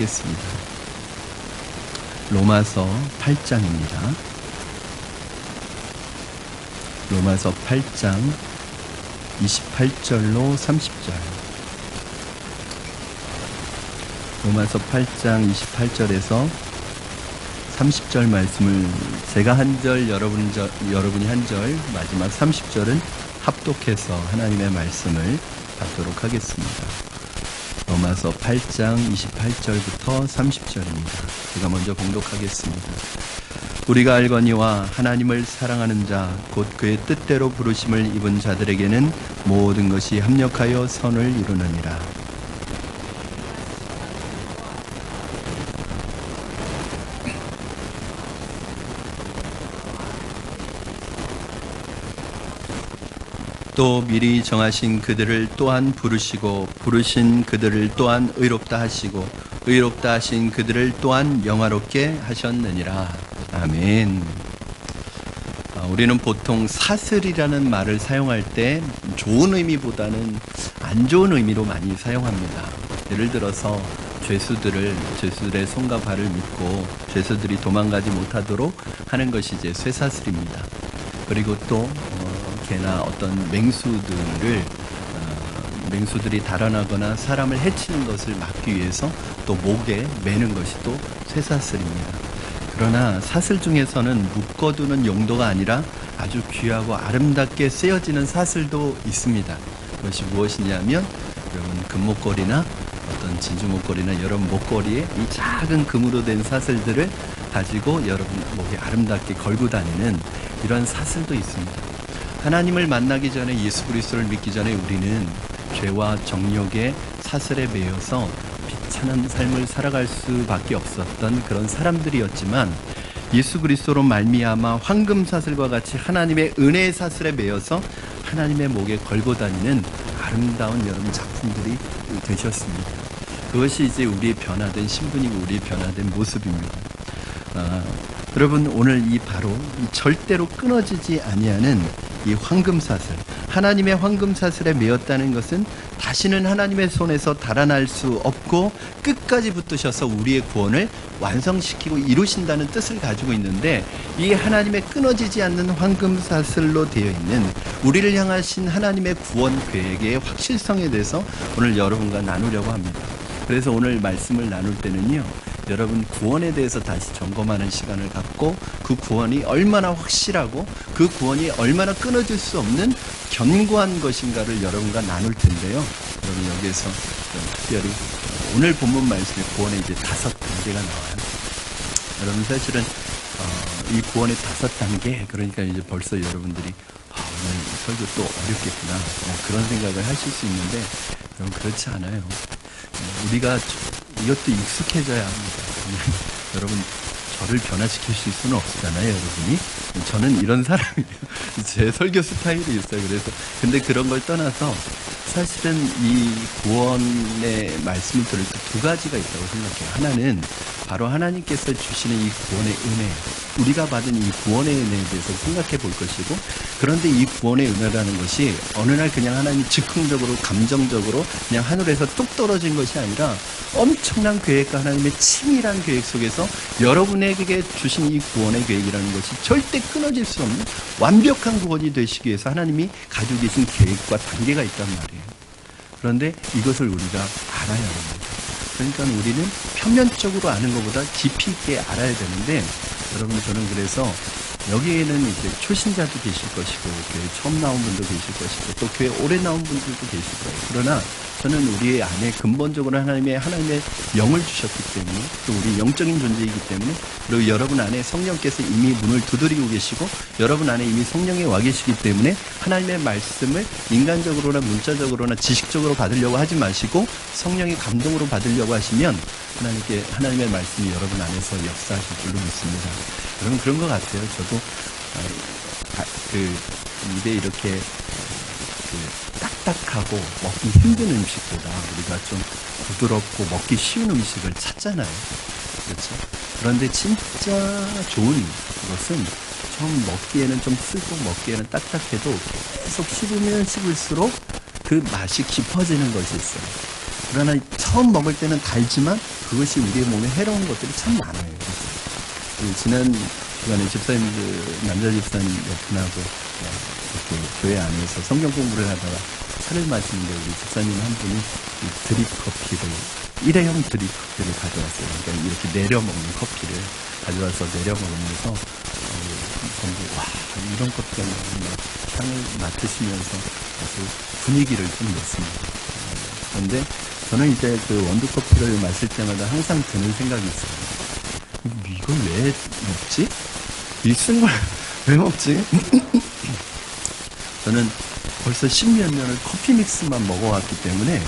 하겠습니다. 로마서 8장입니다. 로마서 8장 28절로 30절. 로마서 8장 28절에서 30절 말씀을 제가 한 절, 여러분이 한 절, 마지막 30절은 합독해서 하나님의 말씀을 받도록 하겠습니다. 로마서 8장 28절부터 30절입니다. 제가 먼저 봉독하겠습니다. 우리가 알거니와 하나님을 사랑하는 자, 곧 그의 뜻대로 부르심을 입은 자들에게는 모든 것이 합력하여 선을 이루느니라. 또 미리 정하신 그들을 또한 부르시고 부르신 그들을 또한 의롭다 하시고 의롭다 하신 그들을 또한 영화롭게 하셨느니라. 아멘. 우리는 보통 사슬이라는 말을 사용할 때 좋은 의미보다는 안 좋은 의미로 많이 사용합니다. 예를 들어서 죄수들의 손과 발을 묶고 죄수들이 도망가지 못하도록 하는 것이 이제 쇠사슬입니다. 그리고 또 개나 어떤 맹수들이 달아나거나 사람을 해치는 것을 막기 위해서 또 목에 매는 것이 또 쇠사슬입니다. 그러나 사슬 중에서는 묶어두는 용도가 아니라 아주 귀하고 아름답게 쓰여지는 사슬도 있습니다. 그것이 무엇이냐면 여러분 금목걸이나 어떤 진주목걸이나 여러분 목걸이에 이 작은 금으로 된 사슬들을 가지고 여러분 목에 아름답게 걸고 다니는 이런 사슬도 있습니다. 하나님을 만나기 전에 예수 그리스도를 믿기 전에 우리는 죄와 정욕의 사슬에 매여서 비참한 삶을 살아갈 수밖에 없었던 그런 사람들이었지만 예수 그리스도로 말미암아 황금 사슬과 같이 하나님의 은혜의 사슬에 매여서 하나님의 목에 걸고 다니는 아름다운 여러분 작품들이 되셨습니다. 그것이 이제 우리의 변화된 신분이고 우리의 변화된 모습입니다. 여러분 오늘 바로 절대로 끊어지지 아니하는 이 황금사슬, 하나님의 황금사슬에 매였다는 것은 다시는 하나님의 손에서 달아날 수 없고 끝까지 붙드셔서 우리의 구원을 완성시키고 이루신다는 뜻을 가지고 있는데, 이 하나님의 끊어지지 않는 황금사슬로 되어 있는 우리를 향하신 하나님의 구원 계획의 확실성에 대해서 오늘 여러분과 나누려고 합니다. 그래서 오늘 말씀을 나눌 때는요, 여러분 구원에 대해서 다시 점검하는 시간을 갖고 그 구원이 얼마나 확실하고 그 구원이 얼마나 끊어질 수 없는 견고한 것인가를 여러분과 나눌 텐데요. 여러분 여기에서 특별히 오늘 본문 말씀에 구원의 이제 5단계가 나와요. 여러분 사실은 이 구원의 5단계, 그러니까 이제 벌써 여러분들이 오늘 설교 또 어렵겠구나 그런 생각을 하실 수 있는데, 여러분 그렇지 않아요. 우리가 이것도 익숙해져야 합니다. 여러분 저를 변화시키실 수는 없잖아요, 여러분이. 저는 이런 사람이에요. 제 설교 스타일이 있어요. 그래서 근데 그런 걸 떠나서 사실은 이 구원의 말씀을 들을 때 2가지가 있다고 생각해요. 하나는 바로 하나님께서 주시는 이 구원의 은혜, 우리가 받은 이 구원의 은혜에 대해서 생각해 볼 것이고, 그런데 이 구원의 은혜라는 것이 어느 날 그냥 하나님이 즉흥적으로 감정적으로 그냥 하늘에서 뚝 떨어진 것이 아니라 엄청난 계획과 하나님의 치밀한 계획 속에서 여러분에게 주신 이 구원의 계획이라는 것이 절대 끊어질 수 없는 완벽한 구원이 되시기 위해서 하나님이 가지고 계신 계획과 단계가 있단 말이에요. 그런데 이것을 우리가 알아야 합니다. 그러니까 우리는 표면적으로 아는 것보다 깊이 있게 알아야 되는데, 여러분 저는 그래서 여기에는 이제 초신자도 계실 것이고 교회 처음 나온 분도 계실 것이고 또 교회 오래 나온 분들도 계실 거예요. 그러나 저는 우리 안에 근본적으로 하나님의 영을 주셨기 때문에, 또 우리 영적인 존재이기 때문에, 그리고 여러분 안에 성령께서 이미 문을 두드리고 계시고 여러분 안에 이미 성령이 와 계시기 때문에 하나님의 말씀을 인간적으로나 문자적으로나 지식적으로 받으려고 하지 마시고 성령의 감동으로 받으려고 하시면 하나님의 말씀이 여러분 안에서 역사하실 줄로 믿습니다. 여러분 그런 것 같아요. 저도 입에 이렇게 딱딱하고 먹기 힘든 음식보다 우리가 좀 부드럽고 먹기 쉬운 음식을 찾잖아요. 그렇죠? 그런데 진짜 좋은 것은 처음 먹기에는 좀 쓰고 먹기에는 딱딱해도 계속 씹으면 씹을수록 그 맛이 깊어지는 것이 있어요. 그러나 처음 먹을 때는 달지만 그것이 우리의 몸에 해로운 것들이 참 많아요. 그래서 지난 주간에 집사님들, 남자 집사님 몇 분하고 이렇게 교회 안에서 성경 공부를 하다가 차를 마시는데 우리 집사님 한 분이 드립 커피를, 일회용 드립 커피를 가져왔어요. 그러니까 이렇게 내려 먹는 커피를 가져와서 내려 먹으면서 전부 와, 이런 커피가 나오는 향을 맡으시면서 아주 분위기를 좀 냈습니다. 그런데 저는 이제 그 원두커피를 마실 때마다 항상 드는 생각이 있어요. 이걸 왜 먹지? 이 쓴 걸 왜 먹지? 저는 벌써 십몇 년을 커피 믹스만 먹어왔기 때문에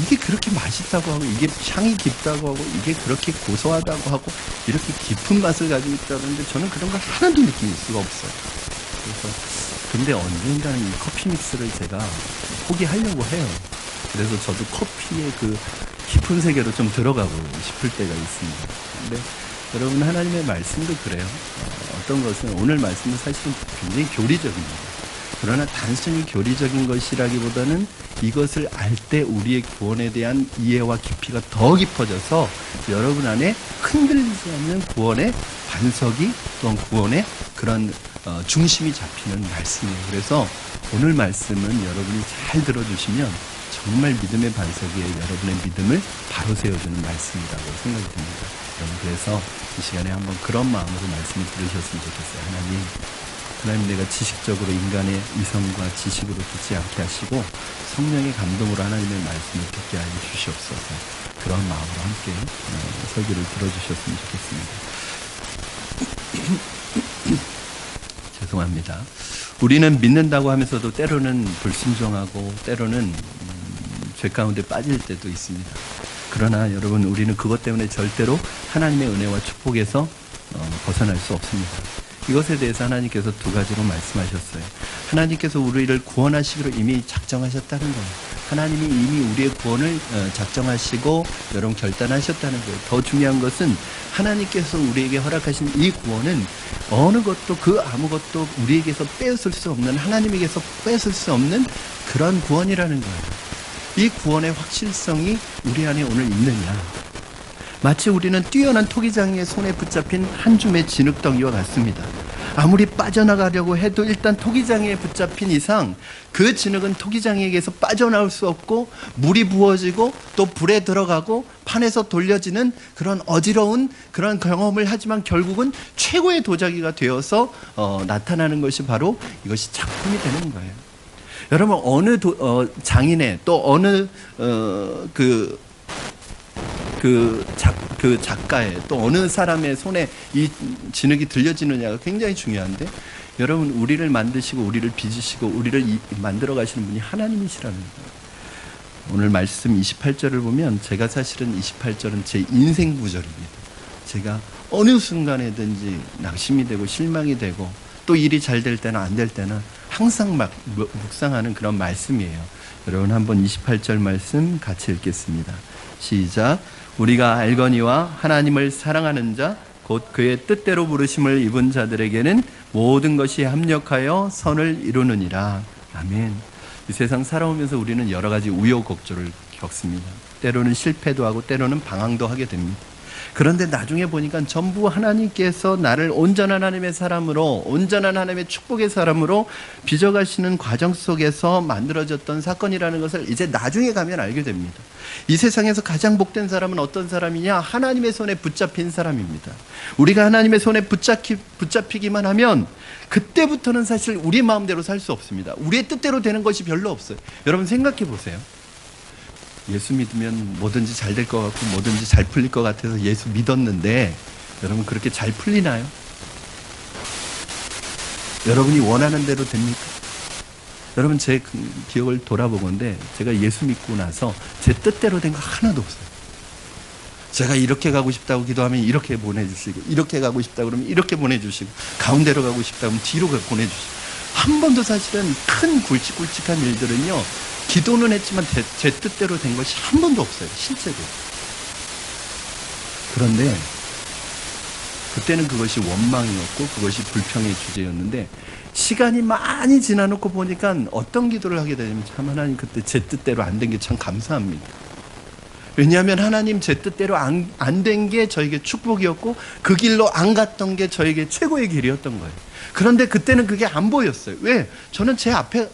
이게 그렇게 맛있다고 하고 이게 향이 깊다고 하고 이게 그렇게 고소하다고 하고 이렇게 깊은 맛을 가지고 있다는데 저는 그런 걸 하나도 느낄 수가 없어요. 그래서 근데 언젠가는 이 커피 믹스를 제가 포기하려고 해요. 그래서 저도 커피의 그 깊은 세계로 좀 들어가고 싶을 때가 있습니다. 근데 여러분, 하나님의 말씀도 그래요. 어떤 것은 오늘 말씀은 사실은 굉장히 교리적입니다. 그러나 단순히 교리적인 것이라기보다는 이것을 알 때 우리의 구원에 대한 이해와 깊이가 더 깊어져서 여러분 안에 흔들리지 않는 구원의 반석이 또한 구원의 그런 중심이 잡히는 말씀이에요. 그래서 오늘 말씀은 여러분이 잘 들어주시면 정말 믿음의 반석에 여러분의 믿음을 바로 세워주는 말씀이라고 생각이 듭니다. 여러분, 그래서 이 시간에 한번 그런 마음으로 말씀을 들으셨으면 좋겠어요. 하나님, 내가 지식적으로 인간의 이성과 지식으로 듣지 않게 하시고 성령의 감동으로 하나님의 말씀을 듣게 하여 주시옵소서. 그런 마음으로 함께 설교를 들어주셨으면 좋겠습니다. 죄송합니다. 우리는 믿는다고 하면서도 때로는 불순종하고 때로는 죄 가운데 빠질 때도 있습니다. 그러나 여러분, 우리는 그것 때문에 절대로 하나님의 은혜와 축복에서 벗어날 수 없습니다. 이것에 대해서 하나님께서 두 가지로 말씀하셨어요. 하나님께서 우리를 구원하시기로 이미 작정하셨다는 거예요. 하나님이 이미 우리의 구원을 작정하시고 여러분 결단하셨다는 거예요. 더 중요한 것은 하나님께서 우리에게 허락하신 이 구원은 어느 것도 그 아무것도 우리에게서 빼앗을 수 없는, 하나님에게서 빼앗을 수 없는 그런 구원이라는 거예요. 이 구원의 확실성이 우리 안에 오늘 있느냐? 마치 우리는 뛰어난 토기장이의 손에 붙잡힌 한 줌의 진흙덩이와 같습니다. 아무리 빠져나가려고 해도 일단 토기장이에 붙잡힌 이상 그 진흙은 토기장이에게서 빠져나올 수 없고 물이 부어지고 또 불에 들어가고 판에서 돌려지는 그런 어지러운 그런 경험을 하지만 결국은 최고의 도자기가 되어서 나타나는 것이 바로 이것이 작품이 되는 거예요. 여러분, 어느 장인의 또 어느 그 작가의 또 어느 사람의 손에 이 진흙이 들려지느냐가 굉장히 중요한데, 여러분, 우리를 만드시고 우리를 빚으시고 우리를 만들어 가시는 분이 하나님이시라는 거예요. 오늘 말씀 28절을 보면 제가 사실은 28절은 제 인생 구절입니다. 제가 어느 순간에든지 낙심이 되고 실망이 되고 또 일이 잘 될 때나 안 될 때나 항상 막 묵상하는 그런 말씀이에요. 여러분, 한번 28절 말씀 같이 읽겠습니다. 시작. 우리가 알거니와 하나님을 사랑하는 자 곧 그의 뜻대로 부르심을 입은 자들에게는 모든 것이 합력하여 선을 이루느니라. 아멘. 이 세상 살아오면서 우리는 여러 가지 우여곡절을 겪습니다. 때로는 실패도 하고 때로는 방황도 하게 됩니다. 그런데 나중에 보니까 전부 하나님께서 나를 온전한 하나님의 사람으로, 온전한 하나님의 축복의 사람으로 빚어가시는 과정 속에서 만들어졌던 사건이라는 것을 이제 나중에 가면 알게 됩니다. 이 세상에서 가장 복된 사람은 어떤 사람이냐? 하나님의 손에 붙잡힌 사람입니다. 우리가 하나님의 손에 붙잡히기만 하면 그때부터는 사실 우리 마음대로 살 수 없습니다. 우리의 뜻대로 되는 것이 별로 없어요. 여러분, 생각해 보세요. 예수 믿으면 뭐든지 잘 될 것 같고 뭐든지 잘 풀릴 것 같아서 예수 믿었는데 여러분, 그렇게 잘 풀리나요? 여러분이 원하는 대로 됩니까? 여러분, 제 기억을 돌아보건대 제가 예수 믿고 나서 제 뜻대로 된 거 하나도 없어요. 제가 이렇게 가고 싶다고 기도하면 이렇게 보내주시고, 이렇게 가고 싶다 그러면 이렇게 보내주시고, 가운데로 가고 싶다 그러면 뒤로 보내주시고, 한 번도 사실은 큰 굵직굵직한 일들은요, 기도는 했지만 제 뜻대로 된 것이 한 번도 없어요, 실제로. 그런데 그때는 그것이 원망이었고 그것이 불평의 주제였는데, 시간이 많이 지나놓고 보니까 어떤 기도를 하게 되냐면, 참 하나님, 그때 제 뜻대로 안 된 게 참 감사합니다. 왜냐하면 하나님 제 뜻대로 안 된 게 저에게 축복이었고 그 길로 안 갔던 게 저에게 최고의 길이었던 거예요. 그런데 그때는 그게 안 보였어요. 왜? 저는 제 앞에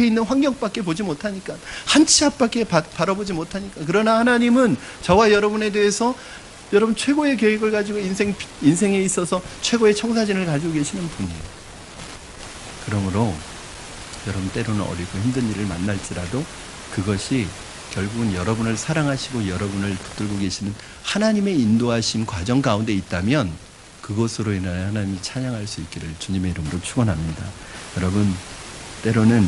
있는 환경밖에 보지 못하니까, 한 치 앞밖에 바라보지 못하니까. 그러나 하나님은 저와 여러분에 대해서 여러분 최고의 계획을 가지고 인생에 있어서 최고의 청사진을 가지고 계시는 분이에요. 그러므로 여러분 때로는 어리고 힘든 일을 만날지라도 그것이 결국은 여러분을 사랑하시고 여러분을 붙들고 계시는 하나님의 인도하심 과정 가운데 있다면 그것으로 인하여 하나님이 찬양할 수 있기를 주님의 이름으로 축원합니다. 여러분, 때로는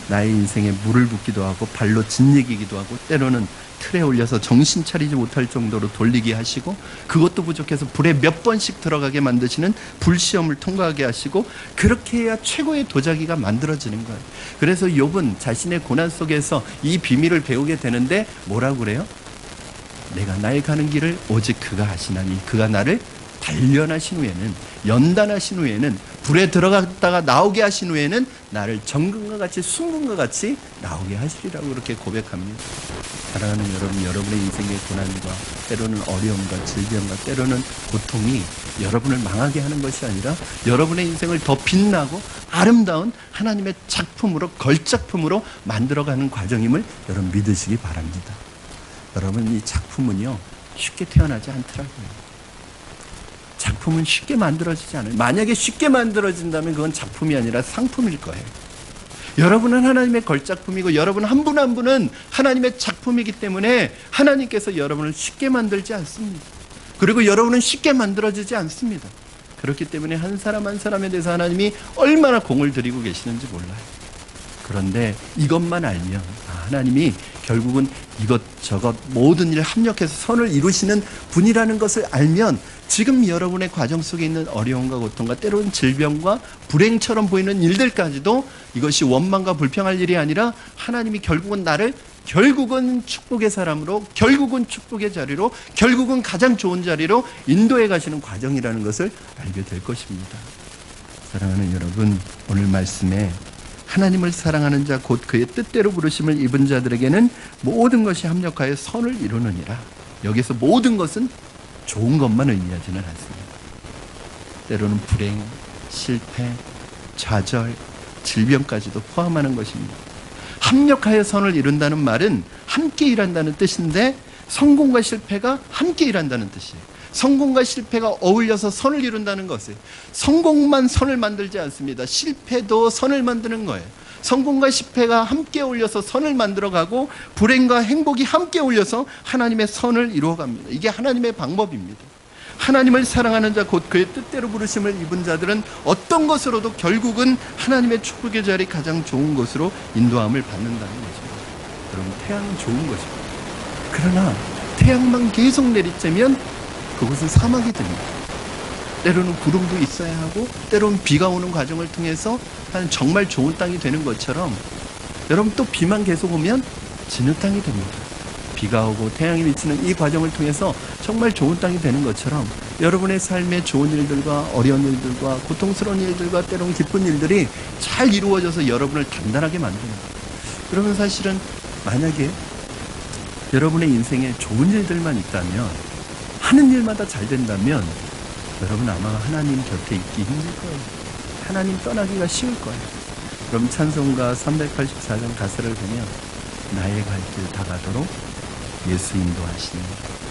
나의 인생에 물을 붓기도 하고 발로 짓이기도 하고 때로는 틀에 올려서 정신 차리지 못할 정도로 돌리게 하시고 그것도 부족해서 불에 몇 번씩 들어가게 만드시는 불시험을 통과하게 하시고 그렇게 해야 최고의 도자기가 만들어지는 거예요. 그래서 욥은 자신의 고난 속에서 이 비밀을 배우게 되는데 뭐라고 그래요? 내가 나의 가는 길을 오직 그가 아시나니 그가 나를 단련하신 후에는, 연단하신 후에는, 불에 들어갔다가 나오게 하신 후에는 나를 정금과 같이 순금과 같이 나오게 하시리라고 그렇게 고백합니다. 사랑하는 여러분, 여러분의 인생의 고난과 때로는 어려움과 질병과 때로는 고통이 여러분을 망하게 하는 것이 아니라 여러분의 인생을 더 빛나고 아름다운 하나님의 작품으로, 걸작품으로 만들어가는 과정임을 여러분 믿으시기 바랍니다. 여러분, 이 작품은요 쉽게 태어나지 않더라고요. 작품은 쉽게 만들어지지 않아요. 만약에 쉽게 만들어진다면 그건 작품이 아니라 상품일 거예요. 여러분은 하나님의 걸작품이고 여러분 한 분 한 분은 하나님의 작품이기 때문에 하나님께서 여러분을 쉽게 만들지 않습니다. 그리고 여러분은 쉽게 만들어지지 않습니다. 그렇기 때문에 한 사람 한 사람에 대해서 하나님이 얼마나 공을 들이고 계시는지 몰라요. 그런데 이것만 알면 하나님이 결국은 이것저것 모든 일을 합력해서 선을 이루시는 분이라는 것을 알면 지금 여러분의 과정 속에 있는 어려움과 고통과 때로는 질병과 불행처럼 보이는 일들까지도 이것이 원망과 불평할 일이 아니라 하나님이 결국은 나를 결국은 축복의 사람으로, 결국은 축복의 자리로, 결국은 가장 좋은 자리로 인도해 가시는 과정이라는 것을 알게 될 것입니다. 사랑하는 여러분, 오늘 말씀에 하나님을 사랑하는 자 곧 그의 뜻대로 부르심을 입은 자들에게는 모든 것이 합력하여 선을 이루느니라. 여기서 모든 것은 좋은 것만 의미하지는 않습니다. 때로는 불행, 실패, 좌절, 질병까지도 포함하는 것입니다. 합력하여 선을 이룬다는 말은 함께 일한다는 뜻인데 성공과 실패가 함께 일한다는 뜻이에요. 성공과 실패가 어울려서 선을 이룬다는 것을, 성공만 선을 만들지 않습니다. 실패도 선을 만드는 거예요. 성공과 실패가 함께 어울려서 선을 만들어가고 불행과 행복이 함께 어울려서 하나님의 선을 이루어갑니다. 이게 하나님의 방법입니다. 하나님을 사랑하는 자 곧 그의 뜻대로 부르심을 입은 자들은 어떤 것으로도 결국은 하나님의 축복의 자리 가장 좋은 것으로 인도함을 받는다는 것입니다. 여러분, 태양은 좋은 것입니다. 그러나 태양만 계속 내리쬐면 그곳은 사막이 됩니다. 때로는 구름도 있어야 하고 때로는 비가 오는 과정을 통해서 한 정말 좋은 땅이 되는 것처럼 여러분 또 비만 계속 오면 진흙탕이 됩니다. 비가 오고 태양이 비치는 이 과정을 통해서 정말 좋은 땅이 되는 것처럼 여러분의 삶의 좋은 일들과 어려운 일들과 고통스러운 일들과 때로는 기쁜 일들이 잘 이루어져서 여러분을 단단하게 만듭니다. 여러분, 사실은 만약에 여러분의 인생에 좋은 일들만 있다면, 하는 일마다 잘 된다면 여러분 아마 하나님 곁에 있기 힘들 거예요. 하나님 떠나기가 쉬울 거예요. 여러분, 찬송가 384장 가사를 보면 나의 갈 길 다 가도록 예수 인도하시니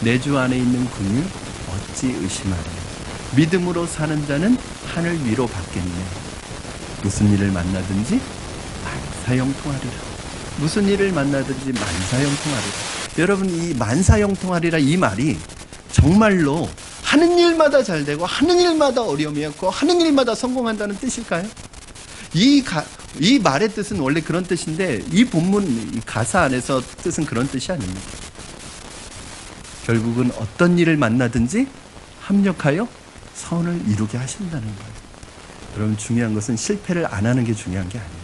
내 주 안에 있는 긍휼 어찌 의심하리요. 믿음으로 사는 자는 하늘 위로 받겠네. 무슨 일을 만나든지 만사형통하리라. 무슨 일을 만나든지 만사형통하리라. 여러분, 이 만사형통하리라 이 말이 정말로 하는 일마다 잘 되고 하는 일마다 어려움이 없고 하는 일마다 성공한다는 뜻일까요? 이 말의 뜻은 원래 그런 뜻인데 이 본문 이 가사 안에서 뜻은 그런 뜻이 아닙니다. 결국은 어떤 일을 만나든지 합력하여 선을 이루게 하신다는 거예요. 여러분, 중요한 것은 실패를 안 하는 게 중요한 게 아니에요.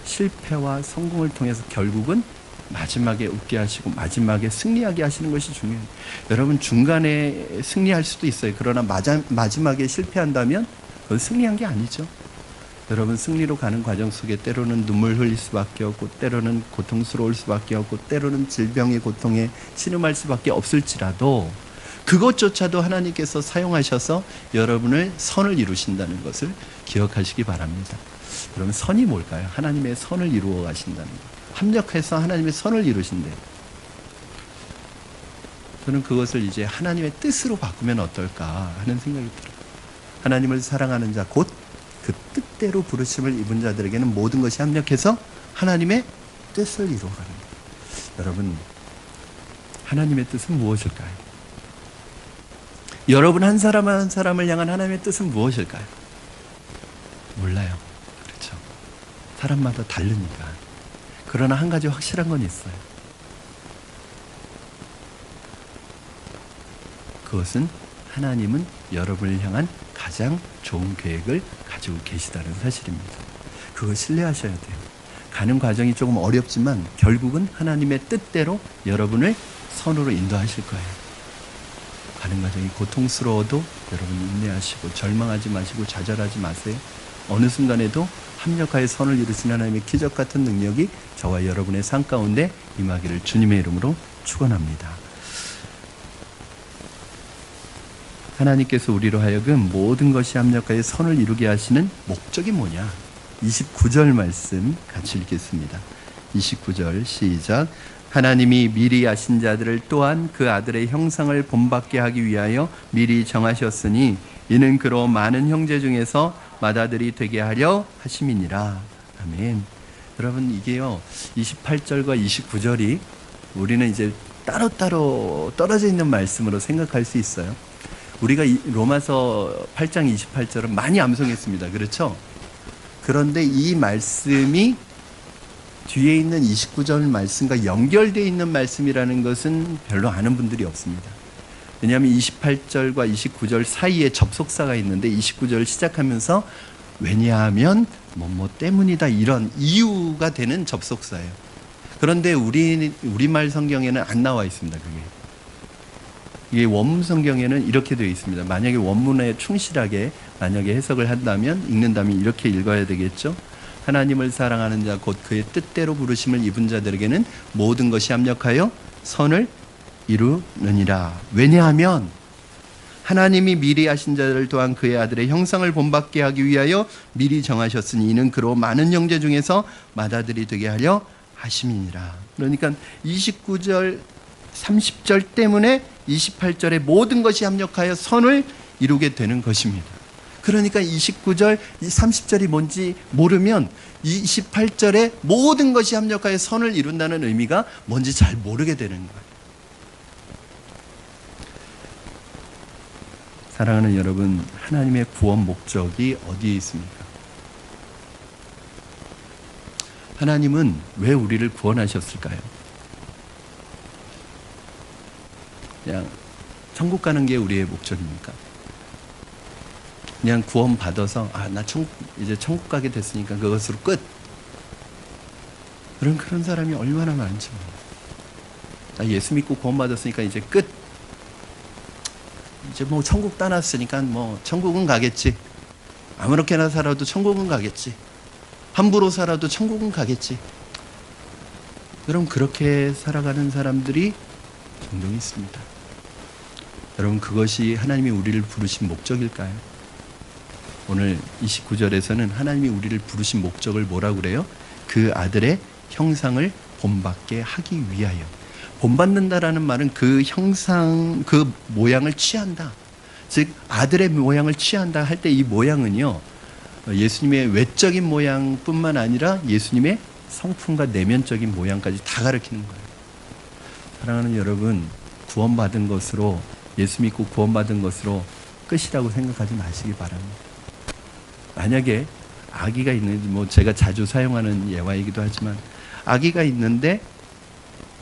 실패와 성공을 통해서 결국은 마지막에 웃게 하시고 마지막에 승리하게 하시는 것이 중요해요. 여러분, 중간에 승리할 수도 있어요. 그러나 마지막에 실패한다면 그건 승리한 게 아니죠. 여러분, 승리로 가는 과정 속에 때로는 눈물 흘릴 수밖에 없고, 때로는 고통스러울 수밖에 없고, 때로는 질병의 고통에 신음할 수밖에 없을지라도 그것조차도 하나님께서 사용하셔서 여러분을 선을 이루신다는 것을 기억하시기 바랍니다. 여러분, 선이 뭘까요? 하나님의 선을 이루어 가신다는 것. 합력해서 하나님의 선을 이루신대요. 저는 그것을 이제 하나님의 뜻으로 바꾸면 어떨까 하는 생각이 들어요. 하나님을 사랑하는 자, 곧 그 뜻대로 부르심을 입은 자들에게는 모든 것이 합력해서 하나님의 뜻을 이루어가는 거예요. 여러분, 하나님의 뜻은 무엇일까요? 여러분 한 사람 한 사람을 향한 하나님의 뜻은 무엇일까요? 몰라요. 그렇죠. 사람마다 다르니까. 그러나 한 가지 확실한 건 있어요. 그것은 하나님은 여러분을 향한 가장 좋은 계획을 가지고 계시다는 사실입니다. 그걸 신뢰하셔야 돼요. 가는 과정이 조금 어렵지만 결국은 하나님의 뜻대로 여러분을 선으로 인도하실 거예요. 가는 과정이 고통스러워도 여러분 인내하시고 절망하지 마시고 좌절하지 마세요. 어느 순간에도 합력하여 선을 이루신 하나님의 기적 같은 능력이 저와 여러분의 삶 가운데 임하기를 주님의 이름으로 축원합니다. 하나님께서 우리로 하여금 모든 것이 합력하여 선을 이루게 하시는 목적이 뭐냐? 29절 말씀 같이 읽겠습니다. 29절 시작. 하나님이 미리 아신 자들을 또한 그 아들의 형상을 본받게 하기 위하여 미리 정하셨으니 이는 그로 많은 형제 중에서 맏아들이 되게 하려 하심이니라. 아멘. 여러분, 이게요 28절과 29절이 우리는 이제 따로따로 떨어져 있는 말씀으로 생각할 수 있어요. 우리가 로마서 8장 28절은 많이 암송했습니다. 그렇죠? 그런데 이 말씀이 뒤에 있는 29절 말씀과 연결되어 있는 말씀이라는 것은 별로 아는 분들이 없습니다. 왜냐하면 28절과 29절 사이에 접속사가 있는데 29절을 시작하면서 왜냐하면 뭐 때문이다 이런 이유가 되는 접속사예요. 그런데 우리말 성경에는 안 나와 있습니다. 그게. 이게 원문 성경에는 이렇게 되어 있습니다. 만약에 원문에 충실하게 만약에 해석을 한다면 읽는다면 이렇게 읽어야 되겠죠. 하나님을 사랑하는 자 곧 그의 뜻대로 부르심을 입은 자들에게는 모든 것이 합력하여 선을 이루느니라. 왜냐하면 하나님이 미리 하신 자들 또한 그의 아들의 형상을 본받게 하기 위하여 미리 정하셨으니 이는 그로 많은 형제 중에서 맏아들이 되게 하려 하심이니라. 그러니까 29절 30절 때문에 28절에 모든 것이 합력하여 선을 이루게 되는 것입니다. 그러니까 29절, 30절이 뭔지 모르면 28절에 모든 것이 합력하여 선을 이룬다는 의미가 뭔지 잘 모르게 되는 거예요. 사랑하는 여러분, 하나님의 구원 목적이 어디에 있습니까? 하나님은 왜 우리를 구원하셨을까요? 그냥 천국 가는 게 우리의 목적입니까? 그냥 구원 받아서 나 이제 천국 가게 됐으니까 그것으로 끝. 그런 사람이 얼마나 많죠. 나 예수 믿고 구원 받았으니까 이제 끝. 이제 뭐 천국 따놨으니까 뭐 천국은 가겠지. 아무렇게나 살아도 천국은 가겠지. 함부로 살아도 천국은 가겠지. 그럼 그렇게 살아가는 사람들이 종종 있습니다. 여러분, 그것이 하나님이 우리를 부르신 목적일까요? 오늘 29절에서는 하나님이 우리를 부르신 목적을 뭐라고 그래요? 그 아들의 형상을 본받게 하기 위하여. 본받는다라는 말은 그 형상, 그 모양을 취한다. 즉 아들의 모양을 취한다 할 때 이 모양은요, 예수님의 외적인 모양뿐만 아니라 예수님의 성품과 내면적인 모양까지 다 가리키는 거예요. 사랑하는 여러분, 구원받은 것으로, 예수 믿고 구원받은 것으로 끝이라고 생각하지 마시기 바랍니다. 만약에 아기가 있는데, 뭐 제가 자주 사용하는 예화이기도 하지만, 아기가 있는데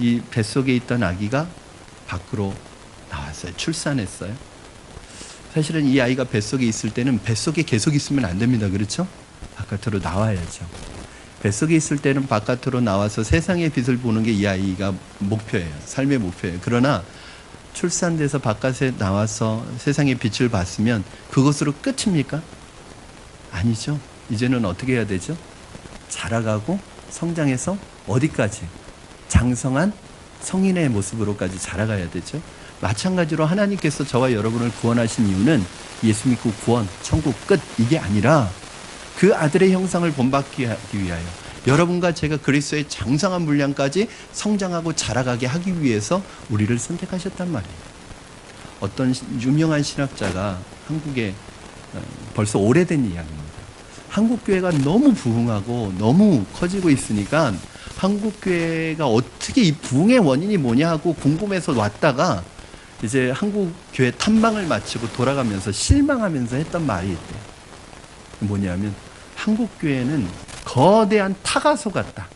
이 뱃속에 있던 아기가 밖으로 나왔어요. 출산했어요. 사실은 이 아이가 뱃속에 있을 때는 뱃속에 계속 있으면 안 됩니다. 그렇죠? 바깥으로 나와야죠. 뱃속에 있을 때는 바깥으로 나와서 세상의 빛을 보는 게 이 아이가 목표예요. 삶의 목표예요. 그러나 출산돼서 바깥에 나와서 세상의 빛을 봤으면 그것으로 끝입니까? 아니죠. 이제는 어떻게 해야 되죠? 자라가고 성장해서 어디까지? 장성한 성인의 모습으로까지 자라가야 되죠. 마찬가지로 하나님께서 저와 여러분을 구원하신 이유는 예수 믿고 구원, 천국 끝 이게 아니라 그 아들의 형상을 본받기 하기 위하여 여러분과 제가 그리스도의 장성한 분량까지 성장하고 자라가게 하기 위해서 우리를 선택하셨단 말이에요. 어떤 유명한 신학자가 한국에 벌써 오래된 이야기입니다. 한국교회가 너무 부흥하고 너무 커지고 있으니까 한국교회가 어떻게 이 부흥의 원인이 뭐냐 하고 궁금해서 왔다가 이제 한국교회 탐방을 마치고 돌아가면서 실망하면서 했던 말이 있대요. 뭐냐면 한국교회는 거대한 타가소 같다.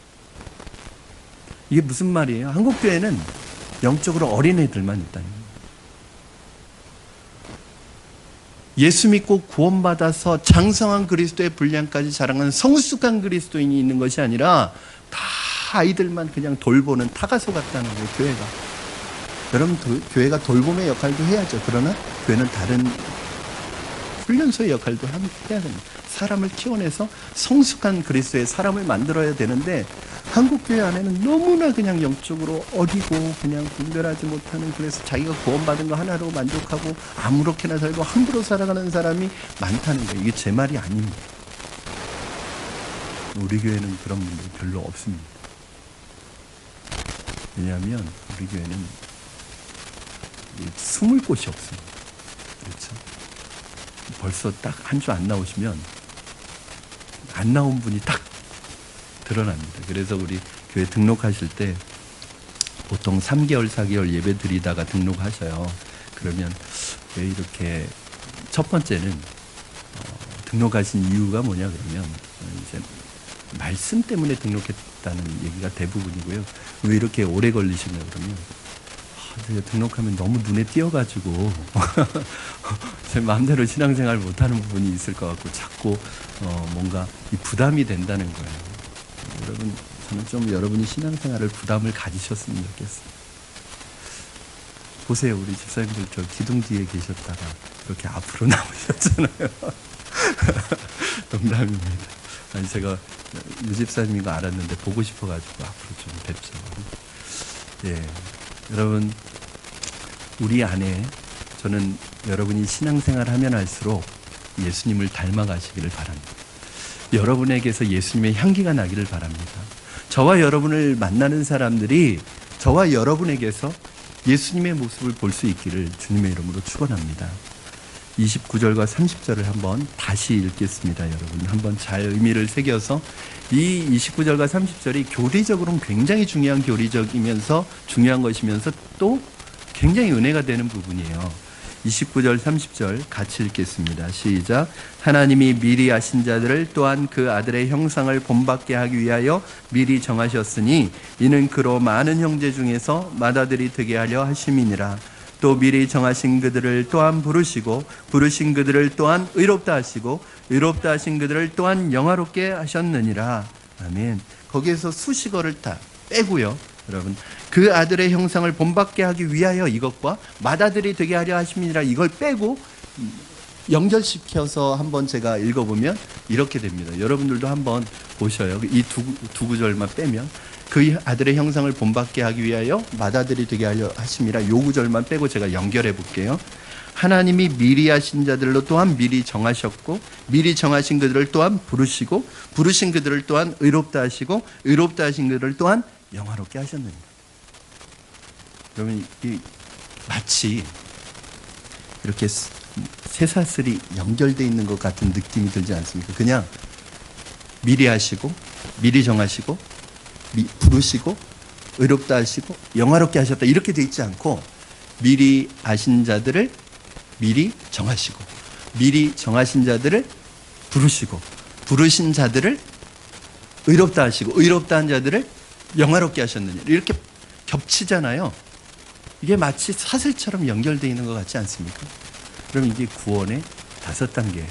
이게 무슨 말이에요? 한국교회는 영적으로 어린애들만 있다는 거예요. 예수 믿고 구원받아서 장성한 그리스도의 분량까지 자랑하는 성숙한 그리스도인이 있는 것이 아니라 다 아이들만 그냥 돌보는 타가소 같다는 거예요, 교회가. 여러분, 교회가 돌봄의 역할도 해야죠. 그러나 교회는 다른 훈련소의 역할도 해야 됩니다. 사람을 키워내서 성숙한 그리스도의 사람을 만들어야 되는데 한국교회 안에는 너무나 그냥 영적으로 어리고 그냥 분별하지 못하는, 그래서 자기가 구원받은 거 하나로 만족하고 아무렇게나 살고 함부로 살아가는 사람이 많다는 거예요. 이게 제 말이 아닙니다. 우리 교회는 그런 분들 별로 없습니다. 왜냐하면 우리 교회는 숨을 곳이 없습니다. 그렇죠? 벌써 딱 한 주 안 나오시면 안 나온 분이 딱 드러납니다. 그래서 우리 교회 등록하실 때 보통 3개월, 4개월 예배 드리다가 등록하셔요. 그러면 왜 이렇게, 첫 번째는 등록하신 이유가 뭐냐 그러면 이제 말씀 때문에 등록했다는 얘기가 대부분이고요. 왜 이렇게 오래 걸리시냐 그러면 등록하면 너무 눈에 띄어가지고 제 마음대로 신앙생활 못하는 부분이 있을 것 같고 자꾸 뭔가 이 부담이 된다는 거예요. 여러분, 저는 좀 여러분이 신앙생활을 부담을 가지셨으면 좋겠어요. 보세요, 우리 집사님들 저 기둥 뒤에 계셨다가 이렇게 앞으로 나오셨잖아요. 농담입니다. 아니, 제가 유 집사님인 거 알았는데 보고 싶어가지고 앞으로 좀 뵙죠. 예. 여러분, 우리 안에, 저는 여러분이 신앙생활 하면 할수록 예수님을 닮아가시기를 바랍니다. 여러분에게서 예수님의 향기가 나기를 바랍니다. 저와 여러분을 만나는 사람들이 저와 여러분에게서 예수님의 모습을 볼 수 있기를 주님의 이름으로 축원합니다. 29절과 30절을 한번 다시 읽겠습니다. 여러분, 한번 잘 의미를 새겨서, 이 29절과 30절이 교리적으로는 굉장히 중요한 교리적이면서 중요한 것이면서 또 굉장히 은혜가 되는 부분이에요. 29절 30절 같이 읽겠습니다. 시작. 하나님이 미리 아신 자들을 또한 그 아들의 형상을 본받게 하기 위하여 미리 정하셨으니 이는 그로 많은 형제 중에서 맏아들이 되게 하려 하심이니라. 또 미리 정하신 그들을 또한 부르시고 부르신 그들을 또한 의롭다 하시고 의롭다 하신 그들을 또한 영화롭게 하셨느니라. 아멘. 거기에서 수식어를 다 빼고요. 여러분, 그 아들의 형상을 본받게 하기 위하여 이것과 맏아들이 되게 하려 하심이니라, 이걸 빼고 연결시켜서 한번 제가 읽어보면 이렇게 됩니다. 여러분들도 한번 보셔요. 이 두 구절만 빼면, 그 아들의 형상을 본받게 하기 위하여 맏아들이 되게 하려 하심이라, 요 구절만 빼고 제가 연결해 볼게요. 하나님이 미리 하신 자들로 또한 미리 정하셨고 미리 정하신 그들을 또한 부르시고 부르신 그들을 또한 의롭다 하시고 의롭다 하신 그들을 또한 영화롭게 하셨느니라. 여러분, 마치 이렇게 쇠사슬이 연결되어 있는 것 같은 느낌이 들지 않습니까? 그냥 미리 하시고 미리 정하시고 부르시고 의롭다 하시고 영화롭게 하셨다, 이렇게 되어 있지 않고 미리 아신 자들을 미리 정하시고 미리 정하신 자들을 부르시고 부르신 자들을 의롭다 하시고 의롭다 한 자들을 영화롭게 하셨느냐, 이렇게 겹치잖아요. 이게 마치 사슬처럼 연결되어 있는 것 같지 않습니까? 그럼 이게 구원의 5단계예요.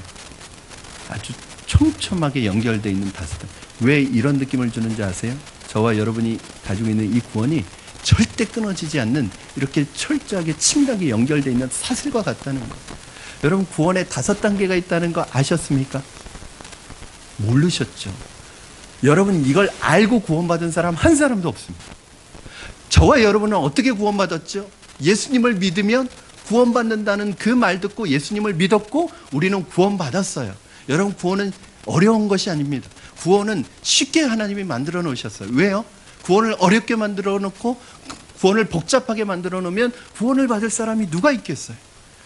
아주 촘촘하게 연결되어 있는 5단계. 왜 이런 느낌을 주는지 아세요? 저와 여러분이 가지고 있는 이 구원이 절대 끊어지지 않는, 이렇게 철저하게 친밀하게 연결되어 있는 사슬과 같다는 거. 여러분, 구원에 5단계가 있다는 거 아셨습니까? 모르셨죠. 여러분, 이걸 알고 구원받은 사람 한 사람도 없습니다. 저와 여러분은 어떻게 구원받았죠? 예수님을 믿으면 구원받는다는 그 말 듣고 예수님을 믿었고 우리는 구원받았어요. 여러분, 구원은 어려운 것이 아닙니다. 구원은 쉽게 하나님이 만들어 놓으셨어요. 왜요? 구원을 어렵게 만들어 놓고 구원을 복잡하게 만들어 놓으면 구원을 받을 사람이 누가 있겠어요?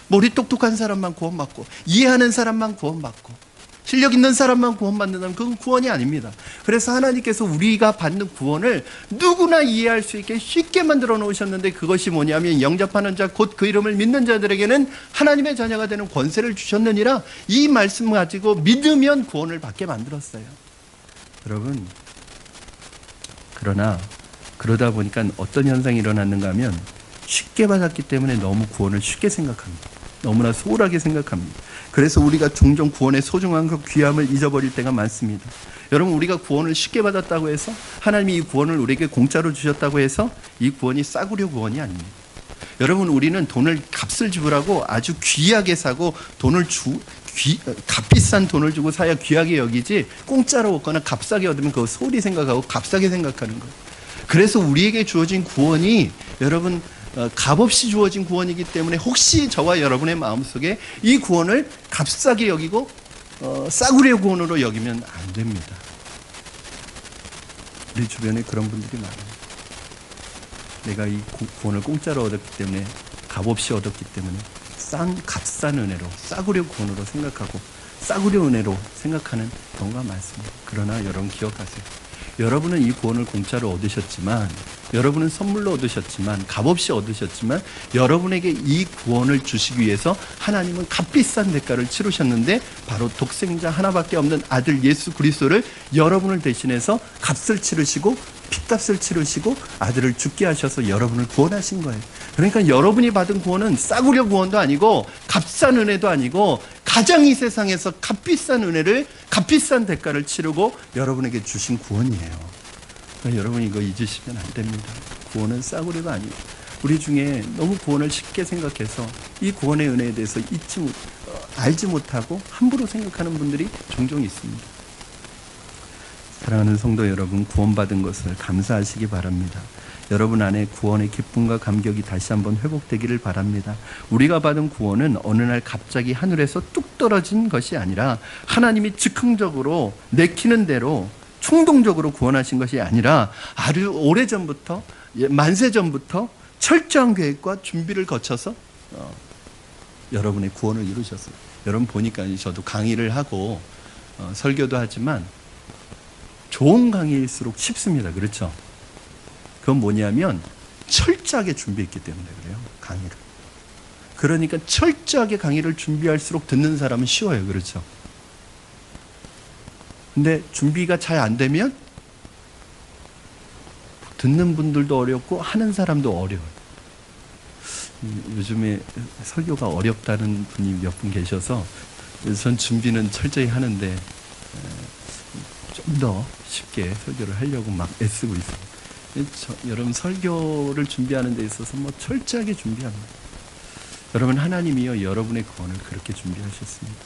머리 똑똑한 사람만 구원받고 이해하는 사람만 구원받고 실력 있는 사람만 구원받는다면 그건 구원이 아닙니다. 그래서 하나님께서 우리가 받는 구원을 누구나 이해할 수 있게 쉽게 만들어 놓으셨는데, 그것이 뭐냐면 영접하는 자 곧 그 이름을 믿는 자들에게는 하나님의 자녀가 되는 권세를 주셨느니라. 이 말씀 가지고 믿으면 구원을 받게 만들었어요. 여러분, 그러다 보니까 어떤 현상이 일어났는가 하면 쉽게 받았기 때문에 너무 구원을 쉽게 생각합니다. 너무나 소홀하게 생각합니다. 그래서 우리가 종종 구원의 소중한 그 귀함을 잊어버릴 때가 많습니다. 여러분, 우리가 구원을 쉽게 받았다고 해서, 하나님이 이 구원을 우리에게 공짜로 주셨다고 해서 이 구원이 싸구려 구원이 아닙니다. 여러분, 우리는 돈을 값을 지불하고 아주 귀하게 사고 값비싼 돈을 주고 사야 귀하게 여기지, 공짜로 얻거나 값싸게 얻으면 그거 소홀히 생각하고 값싸게 생각하는 거예요. 그래서 우리에게 주어진 구원이 여러분 값없이 주어진 구원이기 때문에 혹시 저와 여러분의 마음속에 이 구원을 값싸게 여기고 싸구려 구원으로 여기면 안 됩니다. 우리 주변에 그런 분들이 많아요. 내가 이 구원을 공짜로 얻었기 때문에, 값없이 얻었기 때문에 값싼 은혜로, 싸구려 구원으로 생각하고 싸구려 은혜로 생각하는 경우가 많습니다. 그러나 여러분 기억하세요. 여러분은 이 구원을 공짜로 얻으셨지만, 여러분은 선물로 얻으셨지만, 값없이 얻으셨지만, 여러분에게 이 구원을 주시기 위해서 하나님은 값비싼 대가를 치르셨는데, 바로 독생자 하나밖에 없는 아들 예수 그리스도를 여러분을 대신해서 값을 치르시고 핏값을 치르시고 아들을 죽게 하셔서 여러분을 구원하신 거예요. 그러니까 여러분이 받은 구원은 싸구려 구원도 아니고 값싼 은혜도 아니고 가장 이 세상에서 값비싼 은혜를, 값비싼 대가를 치르고 여러분에게 주신 구원이에요. 그러니까 여러분, 이거 잊으시면 안 됩니다. 구원은 싸구려가 아니에요. 우리 중에 너무 구원을 쉽게 생각해서 이 구원의 은혜에 대해서 알지 못하고 함부로 생각하는 분들이 종종 있습니다. 사랑하는 성도 여러분, 구원받은 것을 감사하시기 바랍니다. 여러분 안에 구원의 기쁨과 감격이 다시 한번 회복되기를 바랍니다. 우리가 받은 구원은 어느 날 갑자기 하늘에서 뚝 떨어진 것이 아니라 하나님이 즉흥적으로 내키는 대로 충동적으로 구원하신 것이 아니라 아주 오래전부터, 만세전부터 철저한 계획과 준비를 거쳐서 여러분의 구원을 이루셨어요. 여러분 보니까 저도 강의를 하고 설교도 하지만 좋은 강의일수록 쉽습니다. 그렇죠? 그건 뭐냐면 철저하게 준비했기 때문에 그래요. 강의를. 그러니까 철저하게 강의를 준비할수록 듣는 사람은 쉬워요. 그렇죠? 근데 준비가 잘 안 되면 듣는 분들도 어렵고 하는 사람도 어려워요. 요즘에 설교가 어렵다는 분이 몇 분 계셔서 전 준비는 철저히 하는데 좀 더 쉽게 설교를 하려고 막 애쓰고 있습니다. 여러분, 설교를 준비하는 데 있어서 철저하게 준비합니다. 여러분, 하나님이요 여러분의 구원을 그렇게 준비하셨습니다.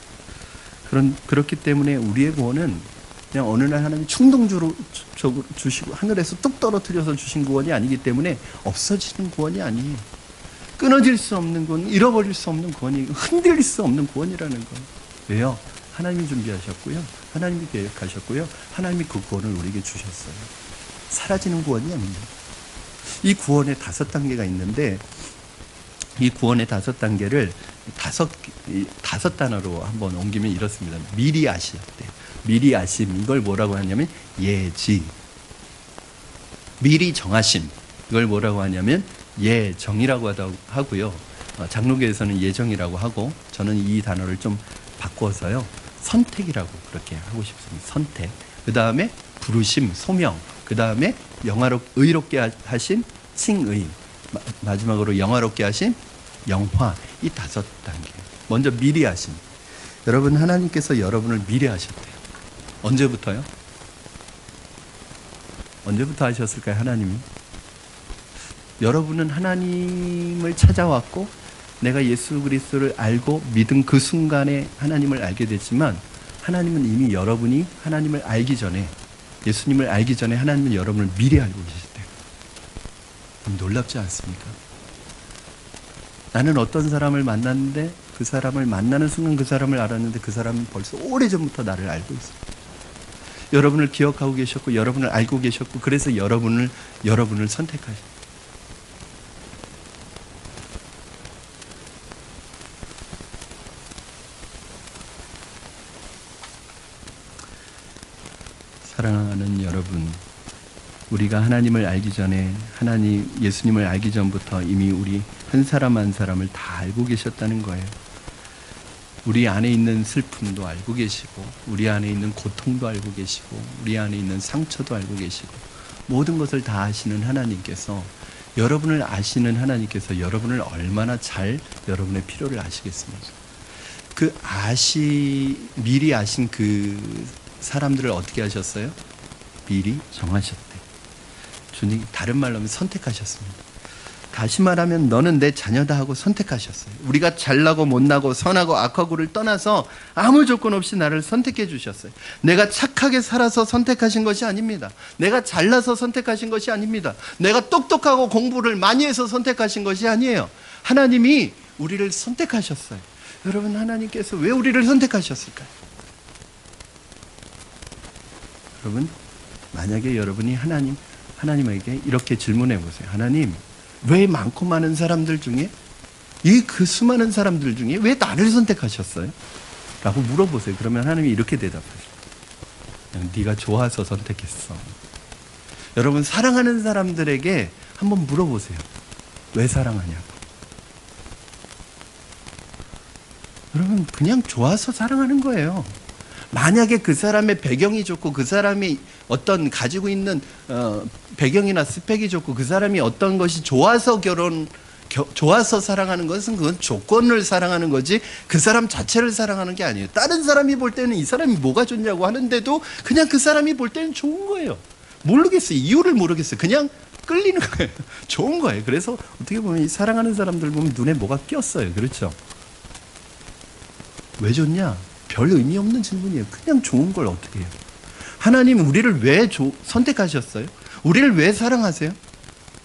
그렇기 때문에 우리의 구원은 그냥 어느 날 하나님이 충동적으로 주시고 하늘에서 뚝 떨어뜨려서 주신 구원이 아니기 때문에 없어지는 구원이 아니에요. 끊어질 수 없는 구원, 잃어버릴 수 없는 구원이, 흔들릴 수 없는 구원이라는 거예요. 왜요? 하나님이 준비하셨고요, 하나님이 계획하셨고요, 하나님이 그 구원을 우리에게 주셨어요. 사라지는 구원이 아닙니다. 이 구원의 5단계가 있는데, 이 구원의 5단계를 5단어로 한번 옮기면 이렇습니다. 미리 아셨대요. 미리 아심, 이걸 뭐라고 하냐면 예지. 미리 정하심, 이걸 뭐라고 하냐면 예정이라고 하고요. 장로교에서는 예정이라고 하고, 저는 이 단어를 좀 바꿔서요 선택이라고 그렇게 하고 싶습니다. 선택. 그 다음에 부르심, 소명. 그 다음에 의롭게 하신 칭의. 마지막으로 영화롭게 하신 영화. 이 5단계. 먼저 미리 하심. 여러분, 하나님께서 여러분을 미리 하셨대요. 언제부터요? 언제부터 하셨을까요? 하나님이? 여러분은 하나님을 찾아왔고 내가 예수 그리스도를 알고 믿은 그 순간에 하나님을 알게 됐지만, 하나님은 이미 여러분이 하나님을 알기 전에, 예수님을 알기 전에 하나님은 여러분을 미리 알고 계시대요. 놀랍지 않습니까? 나는 어떤 사람을 만났는데 그 사람을 만나는 순간 그 사람을 알았는데 그 사람은 벌써 오래전부터 나를 알고 있어요. 여러분을 기억하고 계셨고 여러분을 알고 계셨고 그래서 여러분을 선택하셨어요. 사랑하는 여러분, 우리가 하나님을 알기 전에 예수님을 알기 전부터 이미 우리 한 사람 한 사람을 다 알고 계셨다는 거예요. 우리 안에 있는 슬픔도 알고 계시고 우리 안에 있는 고통도 알고 계시고 우리 안에 있는 상처도 알고 계시고 모든 것을 다 아시는 하나님께서, 여러분을 아시는 하나님께서 여러분을 얼마나 잘 여러분의 필요를 아시겠습니까? 미리 아신 그 사람들을 어떻게 하셨어요? 미리 정하셨대. 주님, 다른 말로 하면 선택하셨습니다. 다시 말하면 너는 내 자녀다 하고 선택하셨어요. 우리가 잘나고 못나고 선하고 악하고를 떠나서 아무 조건 없이 나를 선택해 주셨어요. 내가 착하게 살아서 선택하신 것이 아닙니다. 내가 잘나서 선택하신 것이 아닙니다. 내가 똑똑하고 공부를 많이 해서 선택하신 것이 아니에요. 하나님이 우리를 선택하셨어요. 여러분, 하나님께서 왜 우리를 선택하셨을까요? 여러분, 만약에 여러분이 하나님에게 이렇게 질문해 보세요. 하나님, 왜 많고 많은 사람들 중에, 그 수많은 사람들 중에 왜 나를 선택하셨어요? 라고 물어보세요. 그러면 하나님이 이렇게 대답하세요. 그냥 네가 좋아서 선택했어. 여러분, 사랑하는 사람들에게 한번 물어보세요. 왜 사랑하냐고. 여러분, 그냥 좋아서 사랑하는 거예요. 만약에 그 사람의 배경이 좋고 그 사람이 어떤 가지고 있는 배경이나 스펙이 좋고 그 사람이 어떤 것이 좋아서 좋아서 사랑하는 것은 그건 조건을 사랑하는 거지 그 사람 자체를 사랑하는 게 아니에요. 다른 사람이 볼 때는 이 사람이 뭐가 좋냐고 하는데도 그냥 그 사람이 볼 때는 좋은 거예요. 모르겠어요. 이유를 모르겠어요. 그냥 끌리는 거예요. 좋은 거예요. 그래서 어떻게 보면 이 사랑하는 사람들 보면 눈에 뭐가 띄었어요. 그렇죠? 왜 좋냐? 별 의미 없는 질문이에요. 그냥 좋은 걸 어떻게 해요? 하나님은 우리를 왜 선택하셨어요? 우리를 왜 사랑하세요?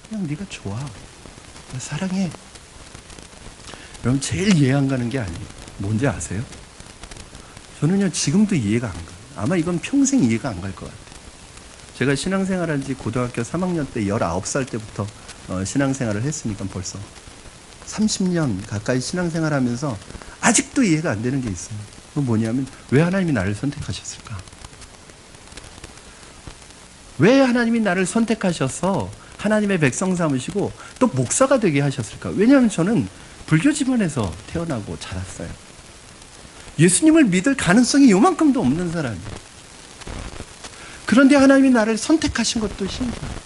그냥 네가 좋아. 사랑해. 여러분, 제일 이해 안 가는 게 아니에요. 뭔지 아세요? 저는요, 지금도 이해가 안 가요. 아마 이건 평생 이해가 안 갈 것 같아요. 제가 신앙생활한 지 고등학교 3학년 때 19살 때부터 신앙생활을 했으니까 벌써 30년 가까이 신앙생활하면서 아직도 이해가 안 되는 게 있어요. 그건 뭐냐면, 왜 하나님이 나를 선택하셨을까? 왜 하나님이 나를 선택하셔서 하나님의 백성 삼으시고 또 목사가 되게 하셨을까? 왜냐하면 저는 불교 집안에서 태어나고 자랐어요. 예수님을 믿을 가능성이 요만큼도 없는 사람이에요. 그런데 하나님이 나를 선택하신 것도 신기해요.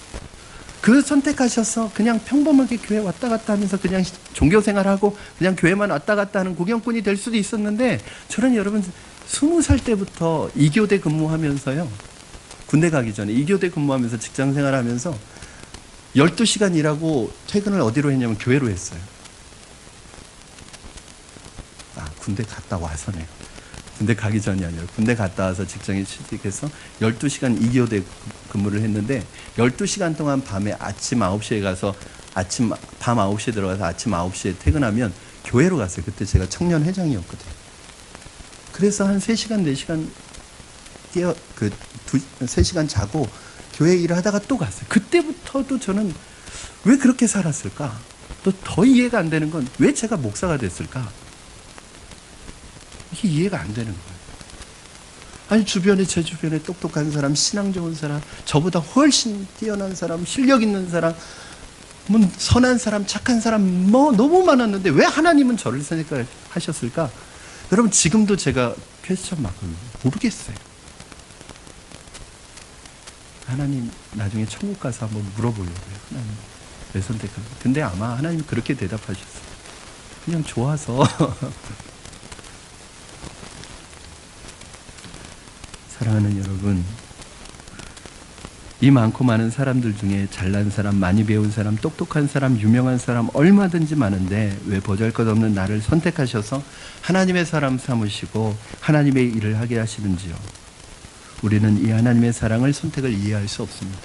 그 선택하셔서 그냥 평범하게 교회 왔다 갔다 하면서 그냥 종교생활하고 그냥 교회만 왔다 갔다 하는 구경꾼이 될 수도 있었는데, 저는 여러분 20살 때부터 2교대 근무하면서요, 군대 가기 전에 2교대 근무하면서 직장생활하면서 12시간 일하고 퇴근을 어디로 했냐면 교회로 했어요. 군대 갔다 와서네요. 군대 가기 전이 아니라 군대 갔다 와서 직장에 취직해서 12시간 2교대 근무를 했는데, 12시간 동안 밤에 아침 9시에 가서 밤 9시에 들어가서 아침 9시에 퇴근하면 교회로 갔어요. 그때 제가 청년회장이었거든요. 그래서 한 3시간 4시간 3시간 자고 교회 일을 하다가 또 갔어요. 그때부터도 저는 왜 그렇게 살았을까? 또 더 이해가 안 되는 건 왜 제가 목사가 됐을까? 이게 이해가 안 되는 거예요. 아니, 제 주변에 똑똑한 사람, 신앙 좋은 사람, 저보다 훨씬 뛰어난 사람, 실력 있는 사람, 선한 사람, 착한 사람 너무 많았는데 왜 하나님은 저를 선택하셨을까? 여러분, 지금도 제가 퀘스천 마크를 모르겠어요. 하나님, 나중에 천국 가서 한번 물어보려고요. 하나님, 왜 선택하세요? 근데 아마 하나님 그렇게 대답하셨어요. 그냥 좋아서. 사랑하는 여러분, 이 많고 많은 사람들 중에 잘난 사람, 많이 배운 사람, 똑똑한 사람, 유명한 사람 얼마든지 많은데 왜 보잘것없는 나를 선택하셔서 하나님의 사람 삼으시고 하나님의 일을 하게 하시는지요? 우리는 이 하나님의 사랑을, 선택을 이해할 수 없습니다.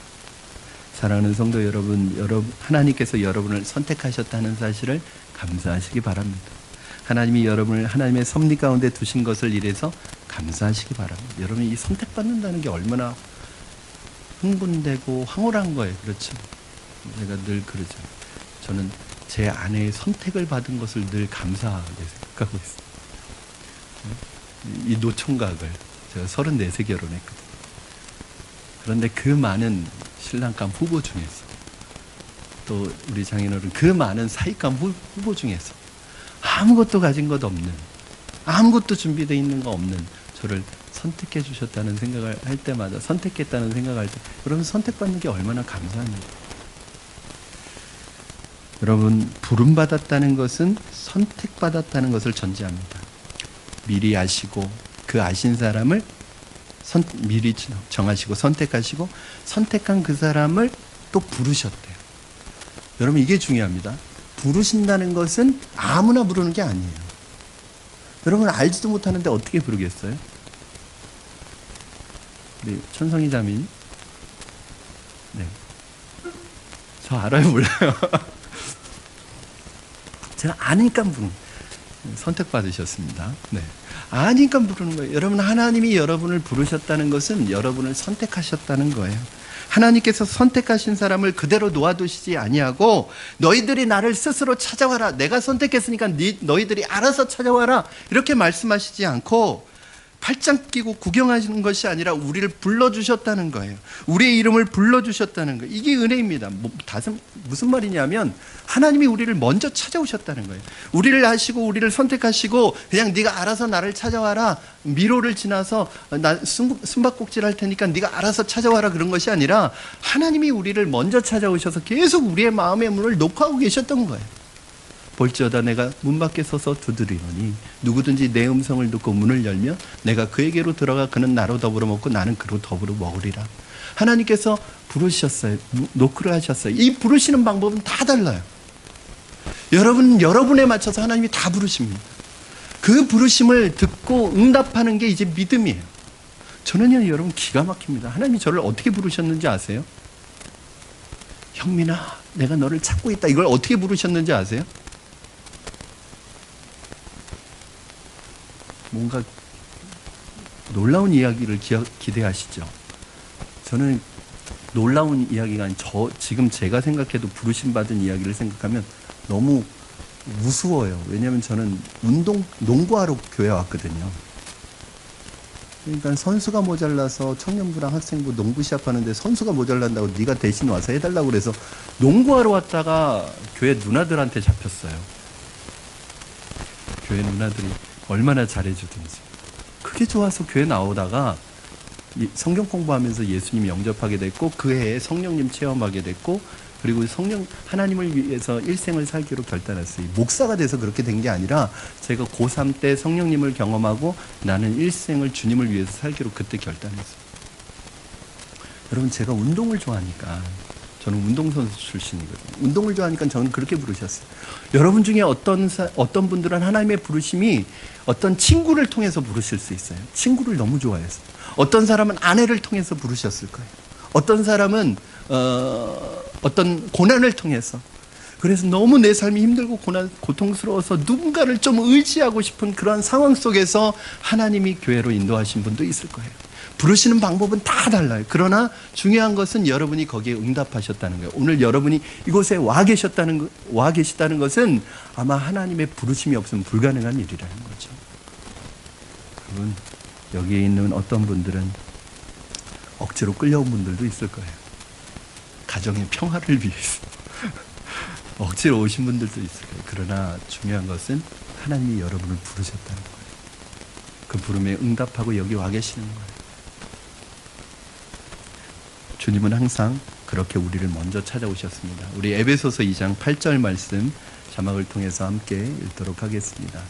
사랑하는 성도 여러분, 하나님께서 여러분을 선택하셨다는 사실을 감사하시기 바랍니다. 하나님이 여러분을 하나님의 섭리 가운데 두신 것을 이래서 감사하시기 바랍니다. 여러분이 이 선택받는다는 게 얼마나 흥분되고 황홀한 거예요. 그렇죠? 제가 늘 그러죠. 저는 제 아내의 선택을 받은 것을 늘 감사하게 생각하고 있어요. 이 노총각을 제가 34세 결혼했거든요. 그런데 그 많은 신랑감 후보 중에서 또 우리 장인어른 그 많은 사익감 후보 중에서 아무것도 가진 것 없는, 아무것도 준비되어 있는 거 없는 저를 선택해 주셨다는 생각을 할 때마다, 선택했다는 생각을 할 때, 여러분 선택받는 게 얼마나 감사합니다. 여러분, 부름받았다는 것은 선택받았다는 것을 전제합니다. 미리 아시고 그 아신 사람을 미리 정하시고 선택하시고 선택한 그 사람을 또 부르셨대요. 여러분, 이게 중요합니다. 부르신다는 것은 아무나 부르는 게 아니에요. 여러분 알지도 못하는데 어떻게 부르겠어요? 우리 천성희 자매님, 네, 저 알아요, 몰라요? 제가 아니까 부르는, 선택받으셨습니다. 네, 아니까 부르는 거예요. 여러분, 하나님이 여러분을 부르셨다는 것은 여러분을 선택하셨다는 거예요. 하나님께서 선택하신 사람을 그대로 놓아두시지 아니하고 너희들이 나를 스스로 찾아와라, 내가 선택했으니까 너희들이 알아서 찾아와라, 이렇게 말씀하시지 않고 팔짱 끼고 구경하시는 것이 아니라 우리를 불러주셨다는 거예요. 우리의 이름을 불러주셨다는 거예요. 이게 은혜입니다. 무슨 말이냐면 하나님이 우리를 먼저 찾아오셨다는 거예요. 우리를 아시고 우리를 선택하시고 그냥 네가 알아서 나를 찾아와라, 미로를 지나서 나 숨바꼭질 할 테니까 네가 알아서 찾아와라, 그런 것이 아니라 하나님이 우리를 먼저 찾아오셔서 계속 우리의 마음의 문을 녹화하고 계셨던 거예요. 볼지어다 내가 문 밖에 서서 두드리노니 누구든지 내 음성을 듣고 문을 열면 내가 그에게로 들어가 그는 나로 더불어 먹고 나는 그로 더불어 먹으리라. 하나님께서 부르셨어요. 노크를 하셨어요. 이 부르시는 방법은 다 달라요. 여러분에 맞춰서 하나님이 다 부르십니다. 그 부르심을 듣고 응답하는 게 이제 믿음이에요. 저는요, 여러분 기가 막힙니다. 하나님이 저를 어떻게 부르셨는지 아세요? 형민아, 내가 너를 찾고 있다. 이걸 어떻게 부르셨는지 아세요? 뭔가 놀라운 이야기를 기대하시죠? 저는 놀라운 이야기가 아닌, 지금 제가 생각해도 부르심받은 이야기를 생각하면 너무 무서워요. 왜냐하면 저는 농구하러 교회 왔거든요. 그러니까 선수가 모자라서 청년부랑 학생부 농구 시합하는데 선수가 모자란다고 네가 대신 와서 해달라고 그래서 농구하러 왔다가 교회 누나들한테 잡혔어요. 교회 누나들이 얼마나 잘해주든지. 그게 좋아서 교회 나오다가 성경 공부하면서 예수님 영접하게 됐고 그 해에 성령님 체험하게 됐고, 그리고 하나님을 위해서 일생을 살기로 결단했어요. 목사가 돼서 그렇게 된 게 아니라 제가 고3 때 성령님을 경험하고 나는 일생을 주님을 위해서 살기로 그때 결단했어요. 여러분, 제가 운동을 좋아하니까, 저는 운동선수 출신이거든요. 운동을 좋아하니까 저는 그렇게 부르셨어요. 여러분 중에 어떤 분들은 하나님의 부르심이 어떤 친구를 통해서 부르실 수 있어요. 친구를 너무 좋아해서. 어떤 사람은 아내를 통해서 부르셨을 거예요. 어떤 사람은 어떤 고난을 통해서. 그래서 너무 내 삶이 힘들고 고통스러워서 누군가를 좀 의지하고 싶은 그런 상황 속에서 하나님이 교회로 인도하신 분도 있을 거예요. 부르시는 방법은 다 달라요. 그러나 중요한 것은 여러분이 거기에 응답하셨다는 거예요. 오늘 여러분이 이곳에 와 계시다는 것은 아마 하나님의 부르심이 없으면 불가능한 일이라는 거죠. 여러분, 여기에 있는 어떤 분들은 억지로 끌려온 분들도 있을 거예요. 가정의 평화를 위해서 억지로 오신 분들도 있을 거예요. 그러나 중요한 것은 하나님이 여러분을 부르셨다는 거예요. 그 부름에 응답하고 여기 와 계시는 거예요. 주님은 항상 그렇게 우리를 먼저 찾아오셨습니다. 우리 에베소서 2장 8절 말씀 자막을 통해서 함께 읽도록 하겠습니다.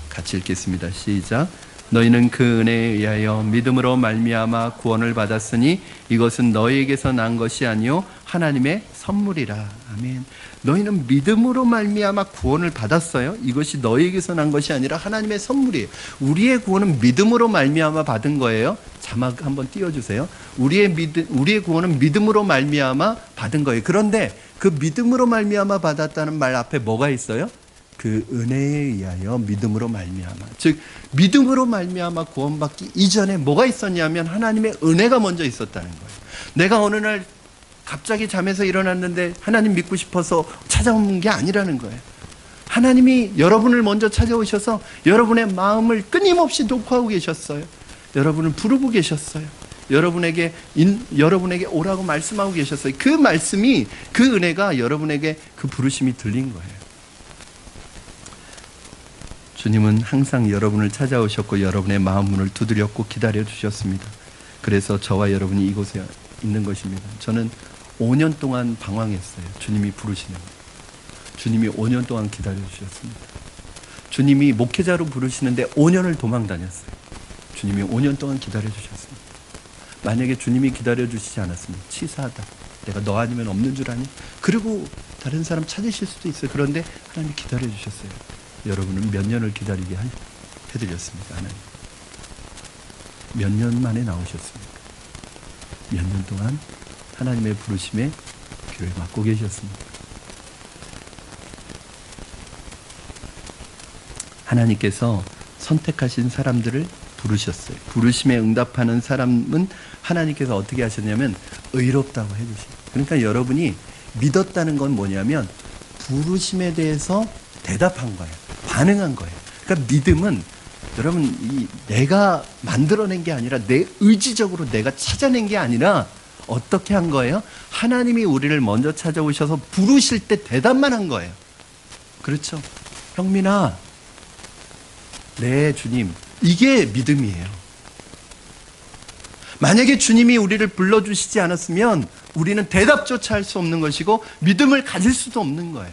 같이 읽겠습니다. 시작. 너희는 그 은혜에 의하여 믿음으로 말미암아 구원을 받았으니 이것은 너희에게서 난 것이 아니요 하나님의 선물이라. 아멘. 너희는 믿음으로 말미암아 구원을 받았어요. 이것이 너희에게서 난 것이 아니라 하나님의 선물이에요. 우리의 구원은 믿음으로 말미암아 받은 거예요. 자막 한번 띄워주세요. 우리의 구원은 믿음으로 말미암아 받은 거예요. 그런데 그 믿음으로 말미암아 받았다는 말 앞에 뭐가 있어요? 그 은혜에 의하여 믿음으로 말미암아. 즉 믿음으로 말미암아 구원받기 이전에 뭐가 있었냐면 하나님의 은혜가 먼저 있었다는 거예요. 내가 어느 날 갑자기 잠에서 일어났는데 하나님 믿고 싶어서 찾아온 게 아니라는 거예요. 하나님이 여러분을 먼저 찾아오셔서 여러분의 마음을 끊임없이 독화하고 계셨어요. 여러분을 부르고 계셨어요. 여러분에게 오라고 말씀하고 계셨어요. 그 말씀이, 그 은혜가 여러분에게 그 부르심이 들린 거예요. 주님은 항상 여러분을 찾아오셨고 여러분의 마음 문을 두드렸고 기다려 주셨습니다. 그래서 저와 여러분이 이곳에 있는 것입니다. 저는 5년 동안 방황했어요. 주님이 부르시는 거. 주님이 5년 동안 기다려 주셨습니다. 주님이 목회자로 부르시는데 5년을 도망 다녔어요. 주님이 5년 동안 기다려 주셨습니다. 만약에 주님이 기다려 주시지 않았으면 치사하다, 내가 너 아니면 없는 줄 아니? 그리고 다른 사람 찾으실 수도 있어요. 그런데 하나님이 기다려 주셨어요. 여러분은 몇 년을 기다리게 해드렸습니까? 하나님 몇 년 만에 나오셨습니까? 몇 년 동안 하나님의 부르심에 귀를 막고 계셨습니다. 하나님께서 선택하신 사람들을 부르셨어요. 부르심에 응답하는 사람은 하나님께서 어떻게 하셨냐면 의롭다고 해주셔요. 그러니까 여러분이 믿었다는 건 뭐냐면 부르심에 대해서 대답한 거예요. 반응한 거예요. 그러니까 믿음은 여러분 내가 만들어낸 게 아니라 내 의지적으로 내가 찾아낸 게 아니라 어떻게 한 거예요? 하나님이 우리를 먼저 찾아오셔서 부르실 때 대답만 한 거예요. 그렇죠? 형민아, 네 주님, 이게 믿음이에요. 만약에 주님이 우리를 불러주시지 않았으면 우리는 대답조차 할 수 없는 것이고 믿음을 가질 수도 없는 거예요.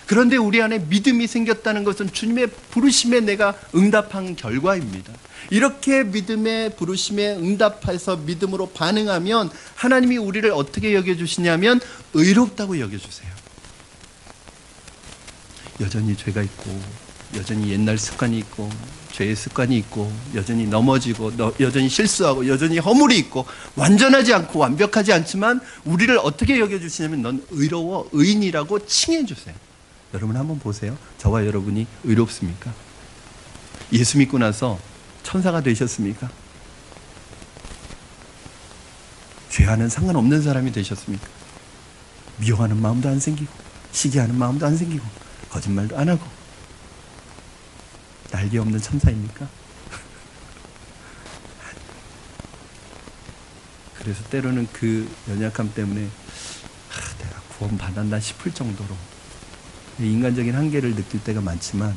그런데 우리 안에 믿음이 생겼다는 것은 주님의 부르심에 내가 응답한 결과입니다. 이렇게 믿음의 부르심에 응답해서 믿음으로 반응하면 하나님이 우리를 어떻게 여겨주시냐면 의롭다고 여겨주세요. 여전히 죄가 있고 여전히 옛날 습관이 있고 죄의 습관이 있고 여전히 넘어지고 여전히 실수하고 여전히 허물이 있고 완전하지 않고 완벽하지 않지만 우리를 어떻게 여겨주시냐면 넌 의로워, 의인이라고 칭해주세요. 여러분 한번 보세요. 저와 여러분이 의롭습니까? 예수 믿고 나서 천사가 되셨습니까? 죄와는 상관없는 사람이 되셨습니까? 미워하는 마음도 안 생기고 시기하는 마음도 안 생기고 거짓말도 안 하고 날개 없는 천사입니까? 그래서 때로는 그 연약함 때문에 내가 구원 받았나 싶을 정도로 인간적인 한계를 느낄 때가 많지만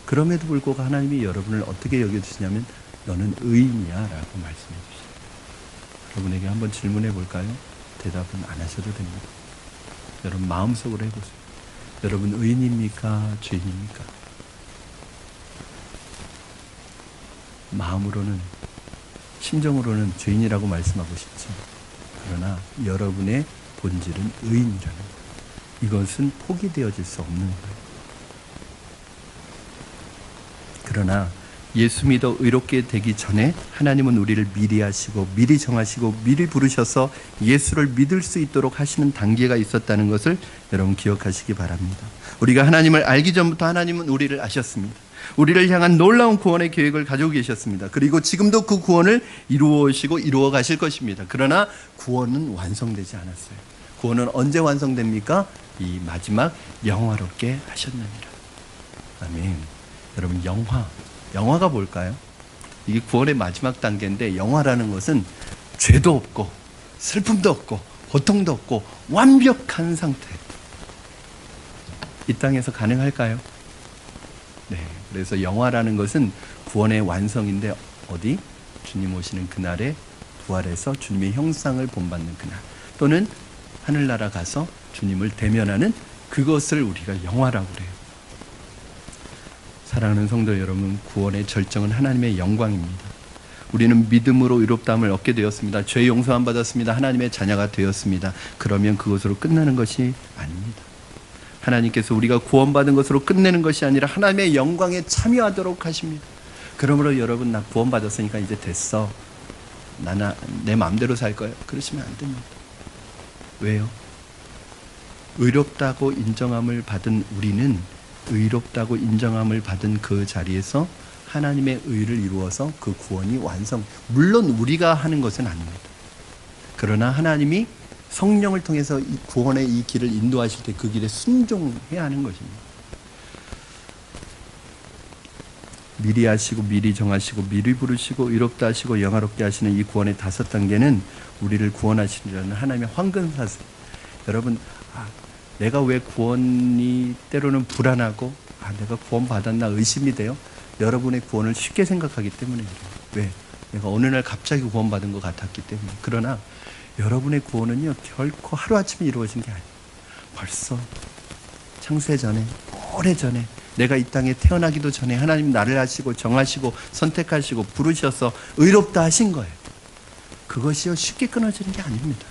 그럼에도 불구하고 하나님이 여러분을 어떻게 여겨주시냐면 너는 의인이야 라고 말씀해 주시죠. 여러분에게 한번 질문해 볼까요? 대답은 안 하셔도 됩니다. 여러분 마음속으로 해보세요. 여러분 의인입니까? 죄인입니까? 마음으로는, 심정으로는 죄인이라고 말씀하고 싶죠. 그러나 여러분의 본질은 의인이라는 거예요. 이것은 포기되어질 수 없는 거예요. 그러나 예수 믿어 의롭게 되기 전에 하나님은 우리를 미리 하시고 미리 정하시고 미리 부르셔서 예수를 믿을 수 있도록 하시는 단계가 있었다는 것을 여러분 기억하시기 바랍니다. 우리가 하나님을 알기 전부터 하나님은 우리를 아셨습니다. 우리를 향한 놀라운 구원의 계획을 가지고 계셨습니다. 그리고 지금도 그 구원을 이루어 오시고 이루어 가실 것입니다. 그러나 구원은 완성되지 않았어요. 구원은 언제 완성됩니까? 이 마지막 영화롭게 하셨느니라. 아멘. 여러분 영화가 뭘까요? 이게 구원의 마지막 단계인데 영화라는 것은 죄도 없고 슬픔도 없고 고통도 없고 완벽한 상태. 이 땅에서 가능할까요? 네. 그래서 영화라는 것은 구원의 완성인데 어디? 주님 오시는 그날에 부활해서 주님의 형상을 본받는 그날 또는 하늘나라 가서 주님을 대면하는 그것을 우리가 영화라고 그래요. 사랑하는 성도 여러분, 구원의 절정은 하나님의 영광입니다. 우리는 믿음으로 의롭다함을 얻게 되었습니다. 죄 용서함 받았습니다. 하나님의 자녀가 되었습니다. 그러면 그것으로 끝나는 것이 아닙니다. 하나님께서 우리가 구원받은 것으로 끝내는 것이 아니라 하나님의 영광에 참여하도록 하십니다. 그러므로 여러분, 나 구원받았으니까 이제 됐어, 나는 내 마음대로 살 거야, 그러시면 안 됩니다. 왜요? 의롭다고 인정함을 받은 우리는 의롭다고 인정함을 받은 그 자리에서 하나님의 의를 이루어서 그 구원이 완성, 물론 우리가 하는 것은 아닙니다. 그러나 하나님이 성령을 통해서 이 구원의 이 길을 인도하실 때 그 길에 순종해야 하는 것입니다. 미리 아시고 미리 정하시고 미리 부르시고 의롭다 하시고 영화롭게 하시는 이 구원의 5단계는 우리를 구원하시려는 하나님의 황금사슬. 여러분, 내가 왜 구원이 때로는 불안하고 내가 구원받았나 의심이 돼요? 여러분의 구원을 쉽게 생각하기 때문에 그래요. 왜? 내가 어느 날 갑자기 구원받은 것 같았기 때문에. 그러나 여러분의 구원은요, 결코 하루아침에 이루어진 게 아니에요. 벌써 창세 전에, 오래전에, 내가 이 땅에 태어나기도 전에 하나님 나를 하시고 정하시고 선택하시고 부르셔서 의롭다 하신 거예요. 그것이요, 쉽게 끊어지는 게 아닙니다.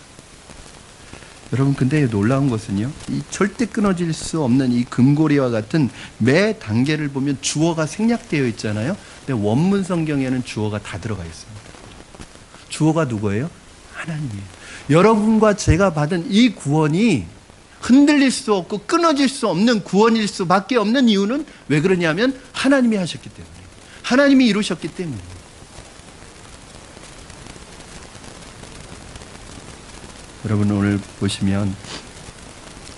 여러분, 근데 놀라운 것은요, 이 절대 끊어질 수 없는 이 금고리와 같은 매 단계를 보면 주어가 생략되어 있잖아요. 근데 원문 성경에는 주어가 다 들어가 있습니다. 주어가 누구예요? 하나님이에요. 여러분과 제가 받은 이 구원이 흔들릴 수 없고 끊어질 수 없는 구원일 수밖에 없는 이유는 왜 그러냐면 하나님이 하셨기 때문이에요. 하나님이 이루셨기 때문이에요. 여러분, 오늘 보시면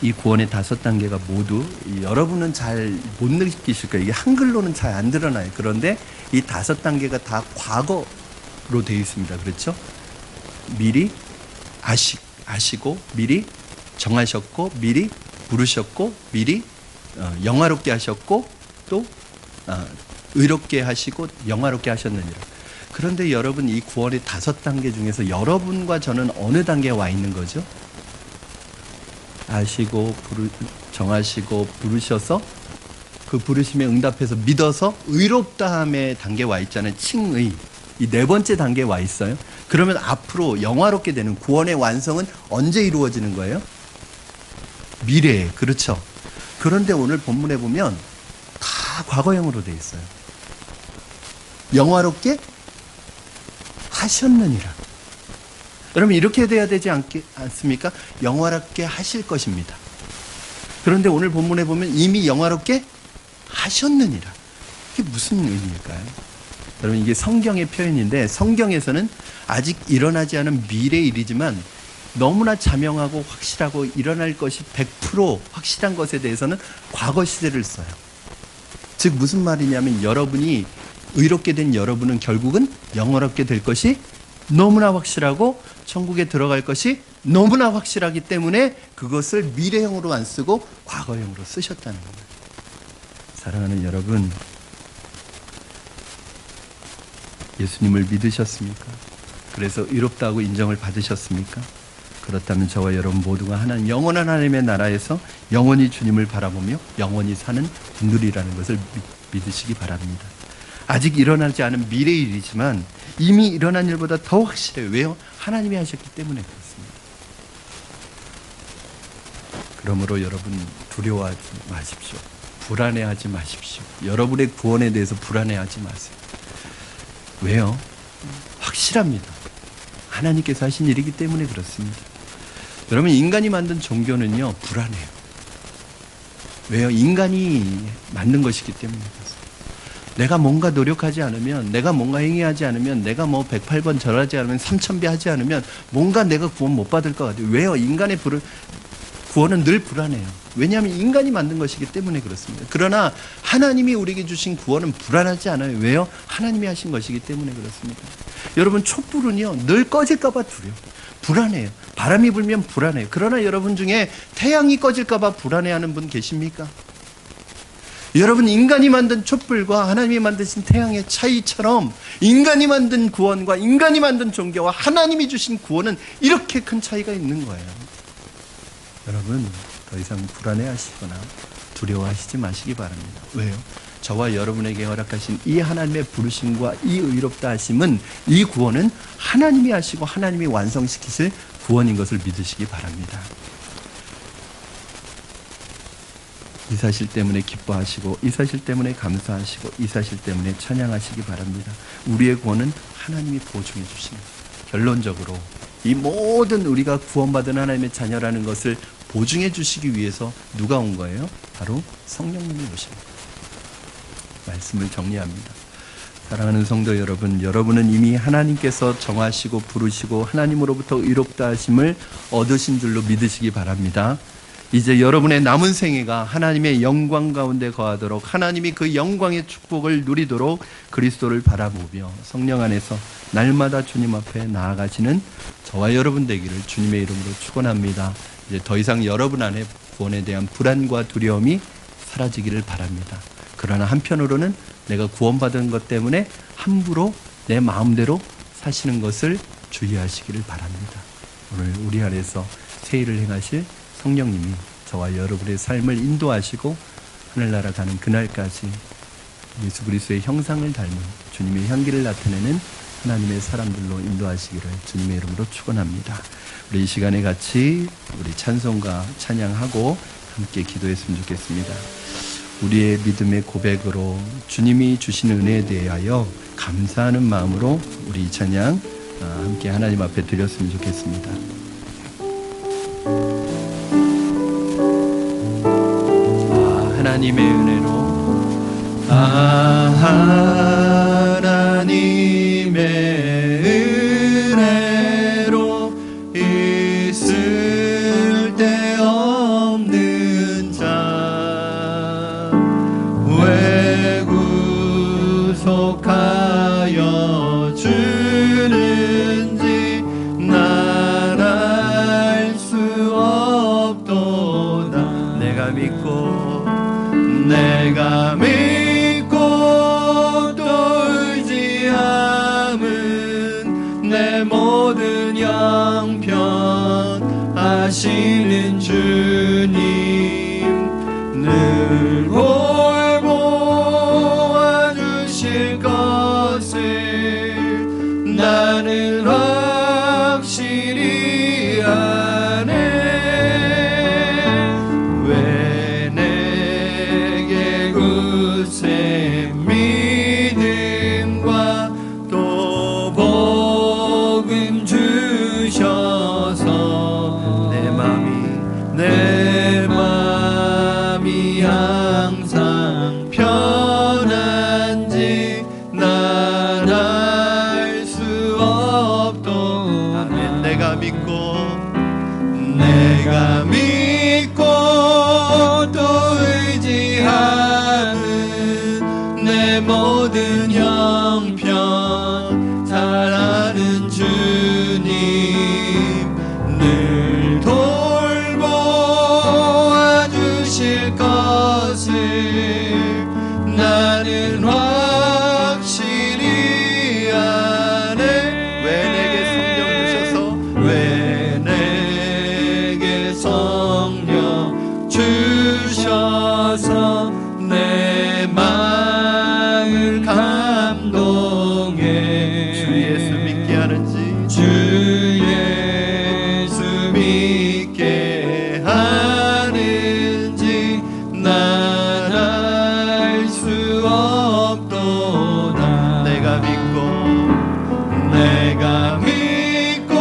이 구원의 5단계가 모두 여러분은 잘 못 느끼실 거예요. 이게 한글로는 잘 안 드러나요. 그런데 이 5단계가 다 과거로 되어 있습니다. 그렇죠? 미리 아시고 미리 정하셨고 미리 부르셨고 미리 영화롭게 하셨고 또 의롭게 하시고 영화롭게 하셨느니라. 그런데 여러분, 이 구원의 5단계 중에서 여러분과 저는 어느 단계에 와 있는 거죠? 아시고 정하시고 부르셔서 그 부르심에 응답해서 믿어서 의롭다함의 단계에 와 있잖아요. 칭의. 이 4번째 단계에 와 있어요. 그러면 앞으로 영화롭게 되는 구원의 완성은 언제 이루어지는 거예요? 미래에. 그렇죠. 그런데 오늘 본문에 보면 다 과거형으로 되어 있어요. 영화롭게 하셨느니라. 여러분, 이렇게 돼야 되지 않습니까? 영화롭게 하실 것입니다. 그런데 오늘 본문에 보면 이미 영화롭게 하셨느니라. 이게 무슨 의미일까요? 여러분, 이게 성경의 표현인데 성경에서는 아직 일어나지 않은 미래의 일이지만 너무나 자명하고 확실하고 일어날 것이 100% 확실한 것에 대해서는 과거 시제를 써요. 즉 무슨 말이냐면 여러분이 의롭게 된 여러분은 결국은 영원롭게 될 것이 너무나 확실하고 천국에 들어갈 것이 너무나 확실하기 때문에 그것을 미래형으로 안 쓰고 과거형으로 쓰셨다는 거예요. 사랑하는 여러분, 예수님을 믿으셨습니까? 그래서 의롭다고 인정을 받으셨습니까? 그렇다면 저와 여러분 모두가 하나님, 영원한 하나님의 나라에서 영원히 주님을 바라보며 영원히 사는 분들이라는 것을 믿으시기 바랍니다. 아직 일어나지 않은 미래의 일이지만 이미 일어난 일보다 더 확실해요. 왜요? 하나님이 하셨기 때문에 그렇습니다. 그러므로 여러분, 두려워하지 마십시오. 불안해하지 마십시오. 여러분의 구원에 대해서 불안해하지 마세요. 왜요? 확실합니다. 하나님께서 하신 일이기 때문에 그렇습니다. 여러분, 인간이 만든 종교는요, 불안해요. 왜요? 인간이 만든 것이기 때문에 그렇습니다. 내가 뭔가 노력하지 않으면, 내가 뭔가 행위하지 않으면, 내가 뭐 108번 절하지 않으면, 3000배 하지 않으면 뭔가 내가 구원 못 받을 것 같아요. 왜요? 인간의 구원은 늘 불안해요. 왜냐하면 인간이 만든 것이기 때문에 그렇습니다. 그러나 하나님이 우리에게 주신 구원은 불안하지 않아요. 왜요? 하나님이 하신 것이기 때문에 그렇습니다. 여러분, 촛불은요, 늘 꺼질까 봐 두려워요. 불안해요. 바람이 불면 불안해요. 그러나 여러분 중에 태양이 꺼질까 봐 불안해하는 분 계십니까? 여러분, 인간이 만든 촛불과 하나님이 만드신 태양의 차이처럼 인간이 만든 구원과 인간이 만든 종교와 하나님이 주신 구원은 이렇게 큰 차이가 있는 거예요. 여러분, 더 이상 불안해하시거나 두려워하시지 마시기 바랍니다. 왜요? 저와 여러분에게 허락하신 이 하나님의 부르심과 이 의롭다 하심은, 이 구원은 하나님이 하시고 하나님이 완성시키실 구원인 것을 믿으시기 바랍니다. 이 사실 때문에 기뻐하시고, 이 사실 때문에 감사하시고, 이 사실 때문에 찬양하시기 바랍니다. 우리의 구원은 하나님이 보증해 주십니다. 결론적으로 이 모든 우리가 구원받은 하나님의 자녀라는 것을 보증해 주시기 위해서 누가 온 거예요? 바로 성령님이 오십니다. 말씀을 정리합니다. 사랑하는 성도 여러분, 여러분은 이미 하나님께서 정하시고 부르시고 하나님으로부터 의롭다 하심을 얻으신 줄로 믿으시기 바랍니다. 이제 여러분의 남은 생애가 하나님의 영광 가운데 거하도록, 하나님이 그 영광의 축복을 누리도록 그리스도를 바라보며 성령 안에서 날마다 주님 앞에 나아가시는 저와 여러분 되기를 주님의 이름으로 축원합니다. 이제 더 이상 여러분 안에 구원에 대한 불안과 두려움이 사라지기를 바랍니다. 그러나 한편으로는 내가 구원받은 것 때문에 함부로 내 마음대로 사시는 것을 주의하시기를 바랍니다. 오늘 우리 안에서 새 일을 행하실 성령님이 저와 여러분의 삶을 인도하시고 하늘나라 가는 그날까지 예수 그리스도의 형상을 닮은 주님의 향기를 나타내는 하나님의 사람들로 인도하시기를 주님의 이름으로 축원합니다. 우리 이 시간에 같이 우리 찬송과 찬양하고 함께 기도했으면 좋겠습니다. 우리의 믿음의 고백으로 주님이 주신 은혜에 대하여 감사하는 마음으로 우리 이 찬양 함께 하나님 앞에 드렸으면 좋겠습니다. 하나님의 은혜로, 하나님의 은혜로 있을 데 없는 자 왜 구속하여 주는지 난 알 수 없도다. 내가 믿고 또 의지함은 내 모든 형편 하시는 주님, 늘 돌보아 주실 것을 나는 확실히 아네. 새 믿음과 또 복음 주셔서 내 맘이 항상 편한지 난 알 수 없도다. 내가 믿고 또 의지하는 내 모든 형편 잘 아는 주님, 늘 돌보아 주실 것을 나는 확실히 아네. 왜 내게 성령 주셔서 내 마음을 감동해. 주 예수 믿게 하는지, 주 예수 믿게 하는지 난 알 수 없도다. 내가 믿고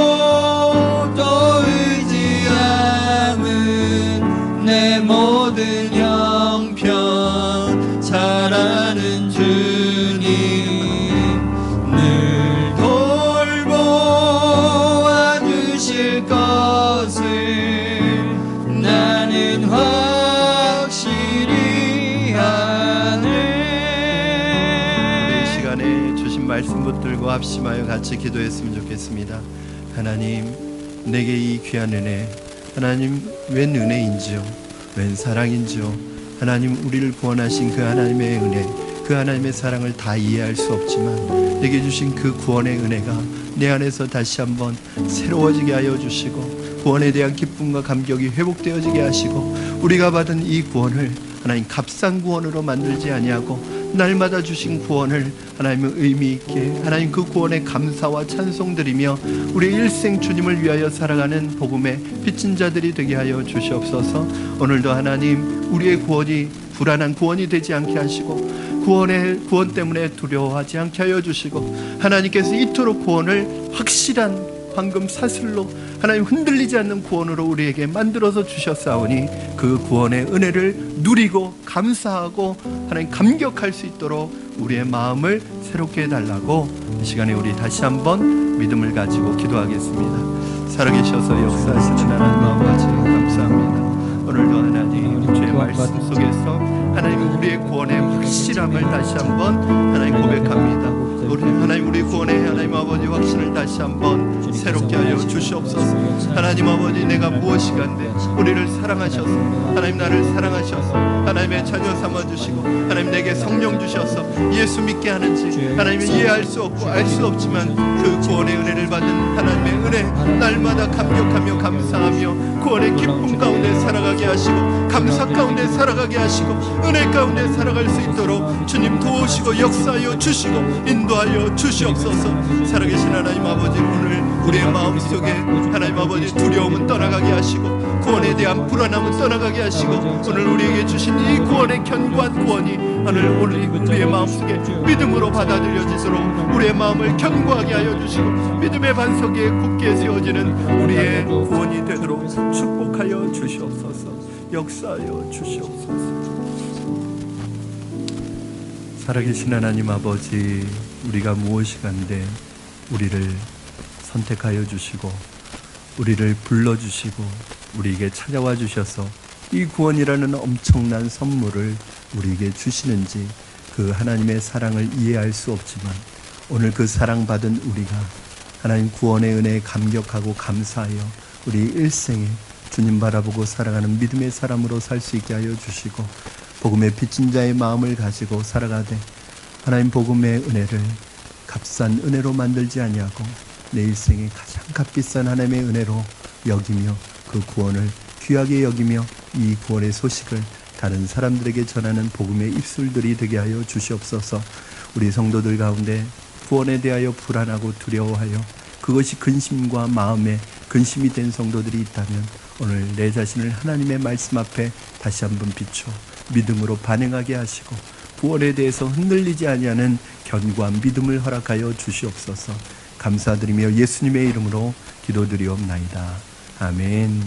또 의지함은 내 모든 형편 잘 아는 주님, 늘 돌보아 주실 것을 나는 확실히 아네. 이 시간에 주신 말씀 붙들고 합심하여 같이 기도했으면 좋겠습니다. 하나님, 내게 이 귀한 은혜, 하나님 웬 은혜인지요, 웬 사랑인지요. 하나님, 우리를 구원하신 그 하나님의 은혜, 그 하나님의 사랑을 다 이해할 수 없지만 내게 주신 그 구원의 은혜가 내 안에서 다시 한번 새로워지게 하여 주시고, 구원에 대한 기쁨과 감격이 회복되어지게 하시고, 우리가 받은 이 구원을 하나님 값싼 구원으로 만들지 아니하고 날마다 주신 구원을 하나님은 의미 있게 하나님 그 구원에 감사와 찬송드리며 우리 일생 주님을 위하여 살아가는 복음의 빚진 자들이 되게 하여 주시옵소서. 오늘도 하나님 우리의 구원이 불안한 구원이 되지 않게 하시고 구원 때문에 두려워하지 않게 하여 주시고 하나님께서 이토록 구원을 확실한 황금 사슬로 하나님 흔들리지 않는 구원으로 우리에게 만들어서 주셨사오니 그 구원의 은혜를 누리고 감사하고 하나님 감격할 수 있도록 우리의 마음을 새롭게 해달라고 이 시간에 우리 다시 한번 믿음을 가지고 기도하겠습니다. 살아계셔서 역사하시는 하나님 아버지 감사합니다. 오늘도 하나님 주의 말씀 속에서 하나님 우리의 구원의 확실함을 다시 한번 하나님 고백합니다. 하나님 우리 구원의 하나님 아버지 확신을 다시 한번 새롭게 하여 주시옵소서. 하나님 아버지 내가 무엇이간데 우리를 사랑하셔서 하나님 나를 사랑하셔서 하나님의 자녀 삼아주시고 하나님 내게 성령 주셔서 예수 믿게 하는지 하나님은 이해할 수 없고 알 수 없지만 그 구원의 은혜를 받은 하나님의 은혜 날마다 감격하며 감사하며 구원의 기쁨 가운데 살아가게 하시고 감사 가운데 살아가게 하시고 은혜 가운데 살아갈 수 있도록 주님 도우시고 역사하여 주시고 인도하여 주시옵소서. 살아계신 하나님 아버지 오늘 우리의 마음속에 하나님 아버지 두려움은 떠나가게 하시고 구원에 대한 불안함은 떠나가게 하시고 오늘 우리에게 주신 이 구원의 견고한 구원이 오늘 우리의 마음속에 믿음으로 받아들여지도록 우리의 마음을 견고하게 하여 주시고 믿음의 반석에 굳게 세워지는 우리의 구원이 되도록 축복하여 주시옵소서. 역사하여 주시옵소서. 살아계신 하나님 아버지 우리가 무엇이간데 우리를 선택하여 주시고 우리를 불러주시고 우리에게 찾아와 주셔서 이 구원이라는 엄청난 선물을 우리에게 주시는지 그 하나님의 사랑을 이해할 수 없지만 오늘 그 사랑받은 우리가 하나님 구원의 은혜에 감격하고 감사하여 우리 일생에 주님 바라보고 살아가는 믿음의 사람으로 살 수 있게 하여 주시고 복음의 빚진 자의 마음을 가지고 살아가되 하나님 복음의 은혜를 값싼 은혜로 만들지 아니하고 내 일생에 가장 값비싼 하나님의 은혜로 여기며 그 구원을 귀하게 여기며 이 구원의 소식을 다른 사람들에게 전하는 복음의 입술들이 되게 하여 주시옵소서. 우리 성도들 가운데 구원에 대하여 불안하고 두려워하여 그것이 근심과 마음에 근심이 된 성도들이 있다면 오늘 내 자신을 하나님의 말씀 앞에 다시 한번 비춰 믿음으로 반응하게 하시고 구원에 대해서 흔들리지 아니하는 견고한 믿음을 허락하여 주시옵소서. 감사드리며 예수님의 이름으로 기도드리옵나이다. 아멘.